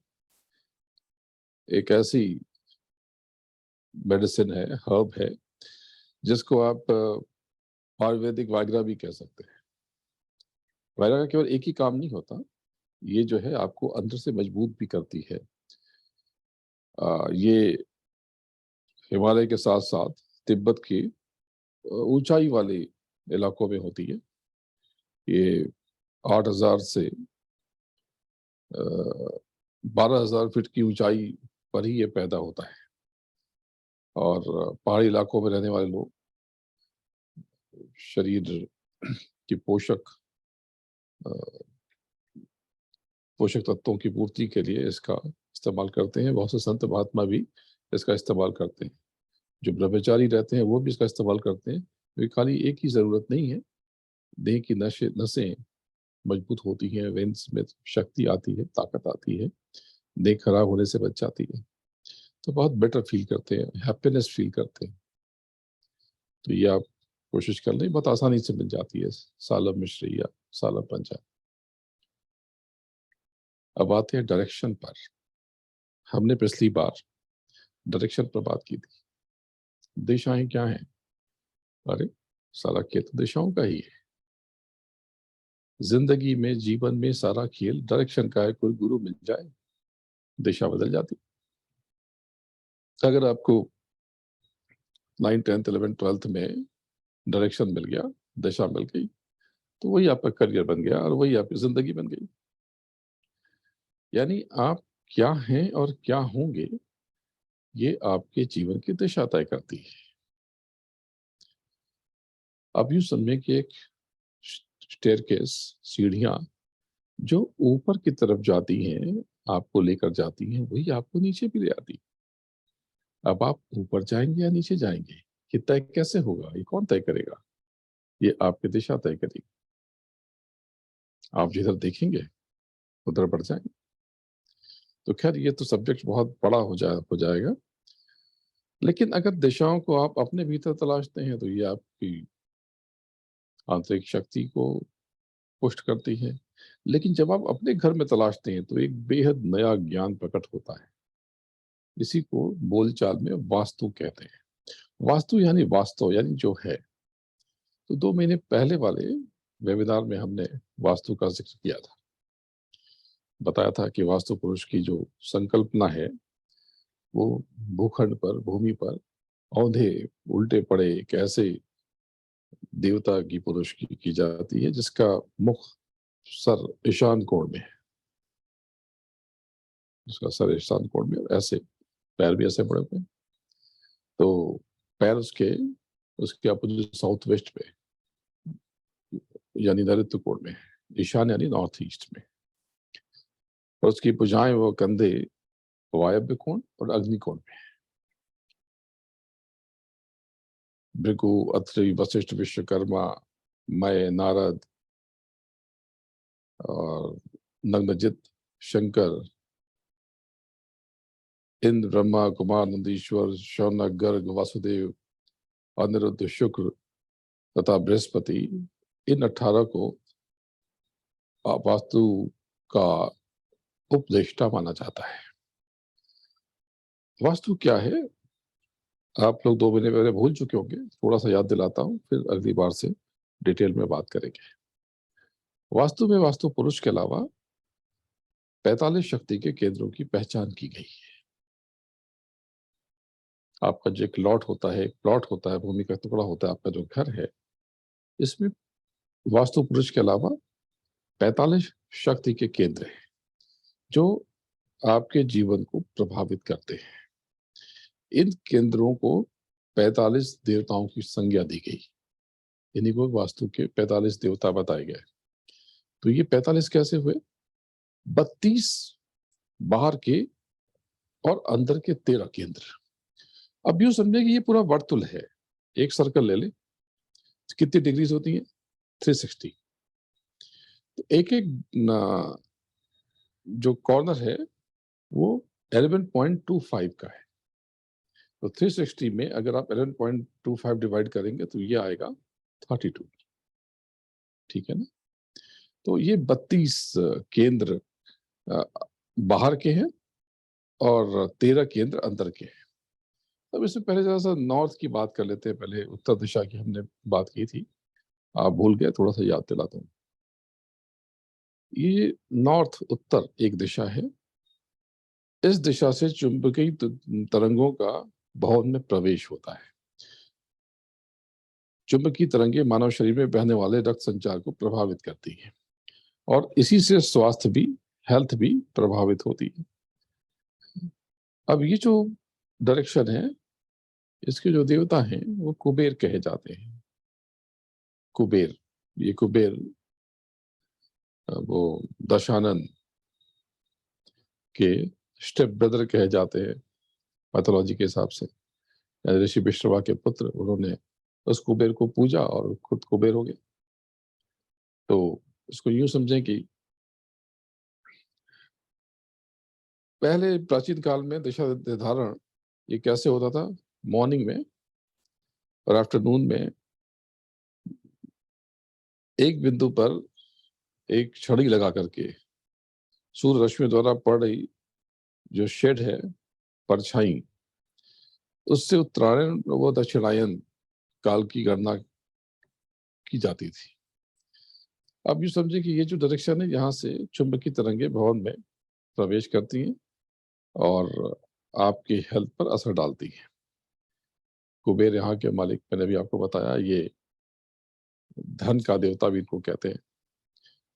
A: एक ऐसी मेडिसिन है, हर्ब है, जिसको आप आयुर्वेदिक वायग्रा भी कह सकते हैं। वायग्रा का केवल एक ही काम नहीं होता, ये जो है आपको अंदर से मजबूत भी करती है। ये हिमालय के साथ साथ तिब्बत की ऊंचाई वाले इलाकों में होती है। ये 8,000 से 12,000 फीट की ऊंचाई पर ही ये पैदा होता है। और पहाड़ी इलाकों में रहने वाले लोग शरीर की अ, पोषक तत्वों की पूर्ति के लिए इसका इस्तेमाल करते हैं। बहुत से संत महात्मा भी इसका इस्तेमाल करते हैं। जो ब्रह्मचारी रहते हैं वो भी इसका इस्तेमाल करते हैं। क्योंकि खाली एक ही ज़रूरत नहीं है, देह की नसें मजबूत होती हैं, वेन्स में शक्ति आती है, ताकत आती है, देह खराब होने से बच जाती है, तो बहुत बेटर फ़ील करते हैं, हैप्पीनेस फ़ील करते हैं। तो ये आप कोशिश कर लें, बहुत आसानी से मिल जाती है सालम मिश्री या सालम पंजा। अब आते हैं डायरेक्शन पर। हमने पिछली बार डायरेक्शन पर बात की थी। दिशाएँ क्या हैं? अरे! सारा खेल तो दिशाओं का ही है। ज़िंदगी में, जीवन में सारा खेल डायरेक्शन का है। कोई गुरु मिल जाए, दिशा बदल जाती। अगर आपको 9, 10th, 11th, 12th में डायरेक्शन मिल गया, दिशा मिल गई, तो वही आपका करियर बन गया और वही आपकी ज़िंदगी बन गई। यानी आप क्या हैं और क्या होंगे, ये आपके जीवन की दिशा तय करती है। आप यूँ समझें कि एक स्टेयरकेस, सीढ़ियाँ जो ऊपर की तरफ जाती हैं, आपको लेकर जाती हैं, वही आपको नीचे भी ले आती हैं। अब आप ऊपर जाएँगे या नीचे जाएँगे, ये तय कैसे होगा? ये कौन तय करेगा? ये आपकी दिशा तय करेगी। आप जिधर देखेंगे, उधर बढ़ जाएँगे। तो ख़ैर ये तो सब्जेक्ट बहुत बड़ा हो जाएगा। लेकिन अगर दिशाओं को आप अपने भीतर तलाशते हैं, तो ये आपकी आंतरिक शक्ति को पुष्ट करती है। लेकिन जब आप अपने घर में तलाशते हैं, तो एक बेहद नया ज्ञान प्रकट होता है। इसी को बोलचाल में वास्तु कहते हैं। वास्तु यानी वास्तव, यानी जो है। तो 2 महीने पहले वाले वेबिनार में हमने वास्तु का ज़िक्र किया था। बताया था कि वास्तु पुरुष की जो संकल्पना है, वो भूखंड पर, भूमि पर औंधे, उल्टे पड़े एक ऐसे देवता की पुरुष की जाती है, जिसका मुख सर ईशान कोण में है। उसका सर ईशान कोण में, ऐसे पैर भी ऐसे पड़े हुए हैं। तो पैर उसके अपोजिट साउथ वेस्ट पे, यानी नैऋत्य कोण में है। ईशान यानी नॉर्थ ईस्ट में। और उसकी भुजाएँ व कंधे वायव्य कोण और अग्नि कोण में है। भृगु, अत्रि, वशिष्ठ, विश्वकर्मा, मैं, नारद और नग्नजित, शंकर, इंद्र, ब्रह्मा, कुमार, नंदीश्वर, शौनक, गर्ग, वासुदेव, अनिरुद्ध, शुक्र तथा बृहस्पति, इन 18 को वास्तु का उपदेष्टा माना जाता है। वास्तु क्या है? आप लोग 2 महीने पहले भूल चुके होंगे, थोड़ा-सा याद दिलाता हूँ, फिर अगली बार से डिटेल में बात करेंगे। वास्तु में वास्तु पुरुष के अलावा 45 शक्ति के केंद्रों की पहचान की गई है। आपका जो एक लॉट होता है, एक प्लॉट होता है, भूमि का टुकड़ा होता है, आपका जो घर है, इसमें वास्तु पुरुष के अलावा 45 शक्ति के केंद्र हैं, जो आपके जीवन को प्रभावित करते हैं। इन केंद्रों को 45 देवताओं की संज्ञा दी गई। इन्हीं को वास्तु के 45 देवता बताए गए। तो ये 45 कैसे हुए? 32 बाहर के और अंदर के 13 केंद्र। अब यूँ समझिए कि ये पूरा वर्तुल है। एक सर्कल ले लें, तो कितनी डिग्रीज़ होती हैं? 360। तो एक-एक न जो कॉर्नर है, वो 11.25 का है। तो 360 में अगर आप 11.25 डिवाइड करेंगे, तो ये आएगा 32। ठीक है ना? तो ये 32 केंद्र अ, बाहर के हैं और 13 केंद्र अंदर के हैं। अब इससे पहले ज़रा-सा नॉर्थ की बात कर लेते हैं, पहले उत्तर दिशा की हमने बात की थी। आप भूल गए, थोड़ा-सा याद दिलाता हूँ। ये नॉर्थ, उत्तर एक दिशा है। इस दिशा से चुंबकीय तरंगों का भवन में प्रवेश होता है। चुंबकीय तरंगें मानव शरीर में बहने वाले रक्त संचार को प्रभावित करती हैं और इसी से स्वास्थ्य भी, हेल्थ भी प्रभावित होती है। अब ये जो डायरेक्शन है, इसके जो देवता हैं, वो कुबेर कहे जाते हैं। कुबेर, ये कुबेर वो दशानन के स्टेप ब्रदर कहे जाते हैं पैथोलॉजी के हिसाब से। ऋषि विश्रवा के पुत्र, उन्होंने उस कुबेर को पूजा और खुद कुबेर हो गए। तो इसको यूं समझें कि पहले प्राचीन काल में दिशा निर्धारण ये कैसे होता था, मॉर्निंग में और आफ्टरनून में एक बिंदु पर एक छड़ी लगा करके सूर्य रश्मि द्वारा पड़ रही जो शेड है, परछाई, उससे उत्तरायण व दक्षिणायन काल की गणना की जाती थी। अब यूं समझे कि ये जो डायरेक्शन है, यहाँ से चुंबकीय तरंगें भवन में प्रवेश करती हैं और आपकी हेल्थ पर असर डालती हैं। कुबेर यहाँ के मालिक, मैंने भी आपको बताया, ये धन का देवता भी इनको कहते हैं।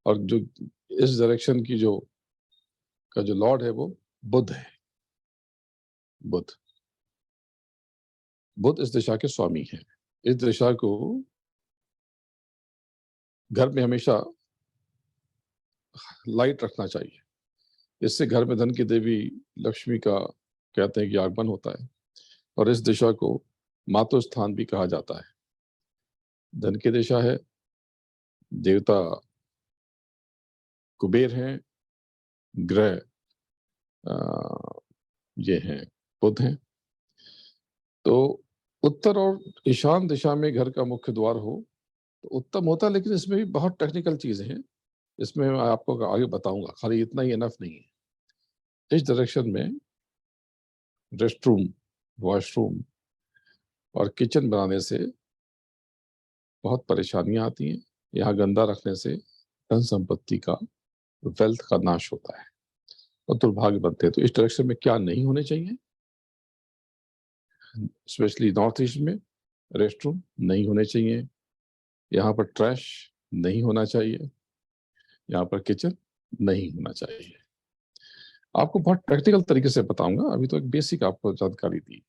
A: और जो इस डायरेक्शन की जो लॉर्ड है वो बुध है। बुध बुध इस दिशा के स्वामी हैं। इस दिशा को घर में हमेशा लाइट रखना चाहिए। इससे घर में धन की देवी लक्ष्मी का कहते हैं कि आगमन होता है। और इस दिशा को मातु स्थान भी कहा जाता है। धन की दिशा है, देवता कुबेर हैं, ग्रह ये हैं बुध हैं। तो उत्तर और ईशान दिशा में घर का मुख्य द्वार हो तो उत्तम होता है, लेकिन इसमें भी बहुत टेक्निकल चीजें हैं। इसमें मैं आपको आगे बताऊंगा, खाली इतना ही इनफ नहीं है। इस डायरेक्शन में रेस्ट रूम, वॉशरूम और किचन बनाने से बहुत परेशानियां आती हैं। यहाँ गंदा रखने से धन संपत्ति का, वेल्थ का नाश होता है और दुर्भाग्य बनते हैं। तो इस डायरेक्शन में क्या नहीं होने चाहिए, स्पेशली नॉर्थ ईस्ट में रेस्ट रूम नहीं होने चाहिए, यहाँ पर ट्रैश नहीं होना चाहिए, यहाँ पर किचन नहीं होना चाहिए। आपको बहुत प्रैक्टिकल तरीके से बताऊंगा, अभी तो एक बेसिक आपको जानकारी दी।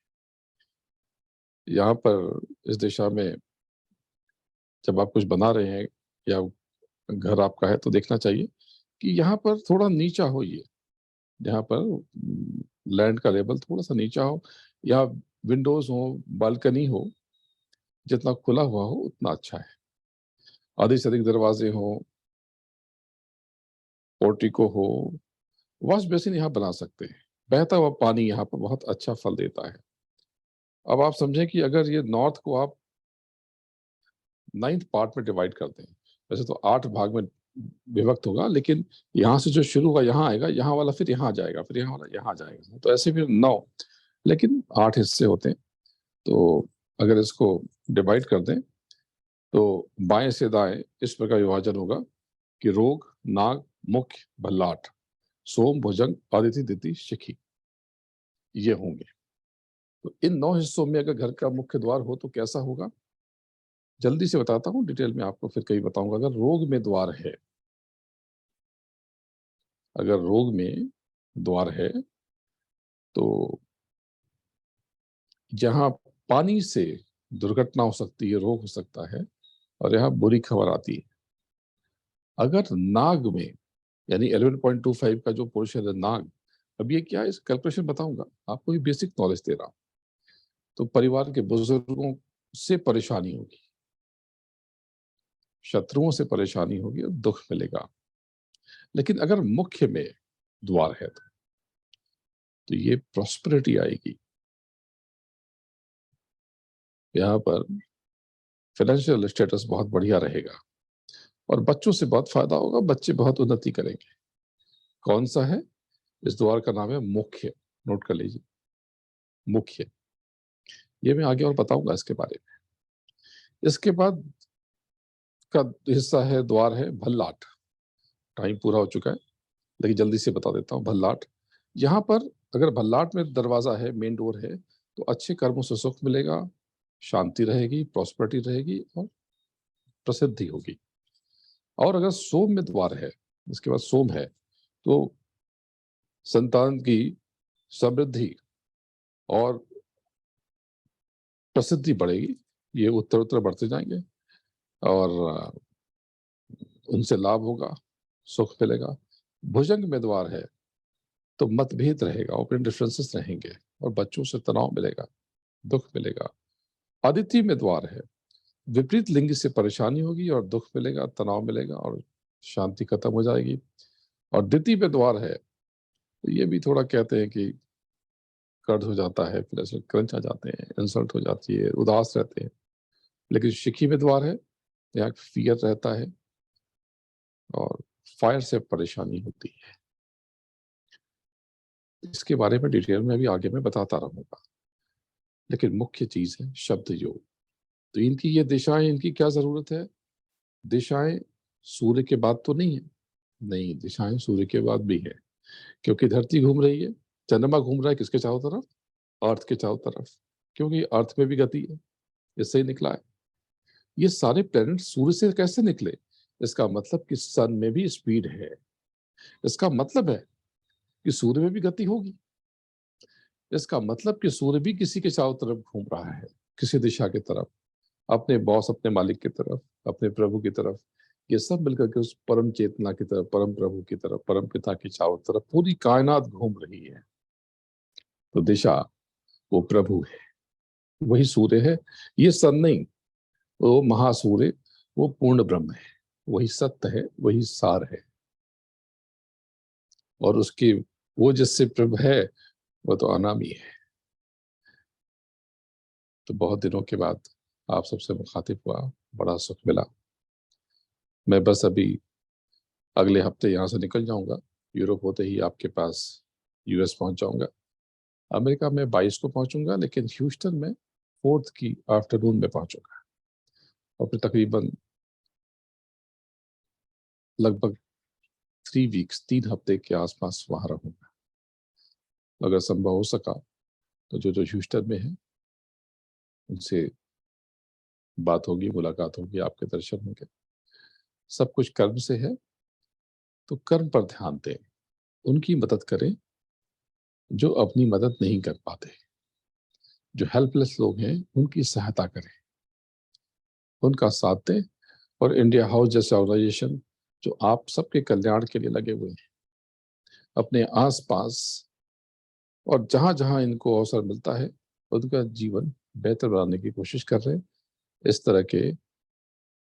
A: यहाँ पर इस दिशा में जब आप कुछ बना रहे हैं या घर आपका है तो देखना चाहिए कि यहाँ पर थोड़ा नीचा हो, ये जहाँ पर लैंड का लेवल थोड़ा सा नीचा हो, या विंडोज हो, बालकनी हो, जितना खुला हुआ हो उतना अच्छा है। अधिक से अधिक दरवाजे हो, पोर्टिको हो, वॉश बेसिन यहाँ बना सकते हैं। बहता हुआ पानी यहाँ पर बहुत अच्छा फल देता है। अब आप समझें कि अगर ये नॉर्थ को आप 9th पार्ट में डिवाइड करते हैं, वैसे तो 8 भाग में विभक्त होगा, लेकिन यहाँ से जो शुरू होगा यहाँ आएगा, यहाँ वाला फिर यहाँ जाएगा, फिर यहाँ वाला यहाँ जाएगा, तो ऐसे फिर 9, लेकिन 8 हिस्से होते हैं। तो अगर इसको डिवाइड कर दें तो बाएं से दाएं इस प्रकार विभाजन होगा कि रोग, नाग, मुख्य, भल्लाट, सोम, भुजंग, आदिति, दिति, शिखी, ये होंगे। तो इन 9 हिस्सों में अगर घर का मुख्य द्वार हो तो कैसा होगा, जल्दी से बताता हूँ, डिटेल में आपको फिर कहीं बताऊंगा। अगर रोग में द्वार है, अगर रोग में द्वार है तो जहां पानी से दुर्घटना हो सकती है, रोग हो सकता है, और यहाँ बुरी खबर आती है। अगर नाग में, यानी 11.25 का जो पोर्शन है नाग, अब ये क्या है, इस कैलकुलेशन बताऊंगा आपको, भी बेसिक नॉलेज दे रहा हूं। तो परिवार के बुजुर्गों से परेशानी होगी, शत्रुओं से परेशानी होगी और दुख मिलेगा। लेकिन अगर मुख्य में द्वार है तो ये प्रॉस्पेरिटी आएगी। यहाँ पर फाइनेंशियल स्टेटस बहुत बढ़िया रहेगा और बच्चों से बहुत फायदा होगा, बच्चे बहुत उन्नति करेंगे। कौन सा है, इस द्वार का नाम है मुख्य, नोट कर लीजिए, मुख्य। ये मैं आगे और बताऊंगा इसके बारे में। इसके बाद का हिस्सा है, द्वार है भल्लाट। टाइम पूरा हो चुका है लेकिन जल्दी से बता देता हूँ। भल्लाट, यहाँ पर अगर भल्लाट में दरवाजा है, मेन डोर है, तो अच्छे कर्मों से सुख मिलेगा, शांति रहेगी, प्रॉस्पेरिटी रहेगी और प्रसिद्धि होगी। और अगर सोम में द्वार है, इसके बाद सोम है, तो संतान की समृद्धि और प्रसिद्धि बढ़ेगी, ये उत्तर उत्तर बढ़ते जाएंगे। और उनसे लाभ होगा, सुख मिलेगा। भुजंग में द्वार है तो मतभेद रहेगा, ओपन डिफरेंसेस रहेंगे और बच्चों से तनाव मिलेगा, दुख मिलेगा। अदिति में द्वार है, विपरीत लिंग से परेशानी होगी और दुख मिलेगा, तनाव मिलेगा और शांति खत्म हो जाएगी। और द्वितीय में द्वार है तो ये भी थोड़ा कहते हैं कि कर्ज हो जाता है, फिर ऐसे क्रंच आ जाते हैं, इंसल्ट हो जाती है, उदास रहते हैं। लेकिन शिखी में द्वार है, यहाँ फियर रहता है और फायर से परेशानी होती है। इसके बारे में डिटेल में अभी आगे मैं बताता रहूंगा, लेकिन मुख्य चीज है शब्द योग। तो इनकी ये दिशाएं, इनकी क्या जरूरत है? दिशाएं सूर्य के बाद तो नहीं है, नहीं, दिशाएं सूर्य के बाद भी है, क्योंकि धरती घूम रही है, चंद्रमा घूम रहा है किसके चारों तरफ? अर्थ के चारों तरफ, क्योंकि अर्थ में भी गति है, इससे ही निकला है। ये सारे प्लैनेट सूर्य से कैसे निकले? इसका मतलब कि सन में भी स्पीड है, इसका मतलब है कि सूर्य में भी गति होगी, इसका मतलब कि सूर्य भी किसी के चारों तरफ घूम रहा है, किसी दिशा की तरफ, अपने बॉस, अपने मालिक की तरफ, अपने प्रभु की तरफ। ये सब मिलकर के उस परम चेतना की तरफ, परम प्रभु की तरफ, परम पिता की चारों तरफ पूरी कायनात घूम रही है। तो दिशा वो प्रभु है, वही सूर्य है, ये सन नहीं। वो महासूर्य, वो पूर्ण ब्रह्म है, वही सत्य है, वही सार है। और उसकी, वो जिससे प्रभु है वो तो अनामी है। तो बहुत दिनों के बाद आप सबसे मुखातिब हुआ, बड़ा सुख मिला। मैं बस अभी अगले हफ्ते यहाँ से निकल जाऊंगा, यूरोप होते ही आपके पास यूएस पहुंच जाऊंगा। अमेरिका में 22 को पहुंचूंगा, लेकिन ह्यूस्टन में 4 की आफ्टरनून में पहुंचूंगा और फिर तकरीबन लगभग 3 वीक्स, 3 हफ्ते के आसपास वहां रहूंगा। अगर संभव हो सका तो जो जो ह्यूस्टन में है उनसे बात होगी, मुलाकात होगी, आपके दर्शन होंगे। सब कुछ कर्म से है, तो कर्म पर ध्यान दें, उनकी मदद करें जो अपनी मदद नहीं कर पाते, जो हेल्पलेस लोग हैं उनकी सहायता करें, उनका साथ दें। और इंडिया हाउस जैसे ऑर्गेनाइजेशन जो आप सबके कल्याण के लिए लगे हुए हैं, अपने आसपास और जहां जहां इनको अवसर मिलता है उनका जीवन बेहतर बनाने की कोशिश कर रहे हैं। इस तरह के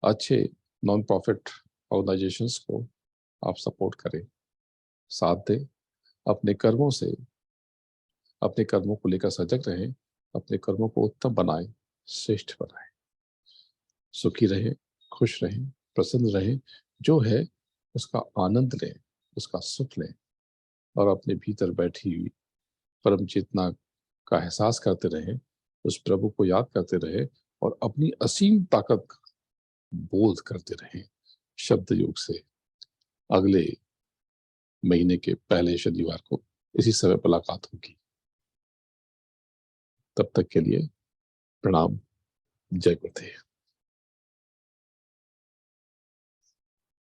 A: अच्छे नॉन प्रॉफिट ऑर्गेनाइजेशंस को आप सपोर्ट करें, साथ दें। अपने कर्मों से, अपने कर्मों को लेकर सजग रहें, अपने कर्मों को उत्तम बनाएं, श्रेष्ठ बनाएं। सुखी रहें, खुश रहें, प्रसन्न रहें, जो है उसका आनंद लें, उसका सुख लें और अपने भीतर बैठी हुई परम चेतना का एहसास करते रहें, उस प्रभु को याद करते रहें और अपनी असीम ताकत का बोध करते रहें। शब्द योग से अगले महीने के पहले शनिवार को इसी समय मुलाकात होगी। तब तक के लिए प्रणाम, जय गुरुदेव।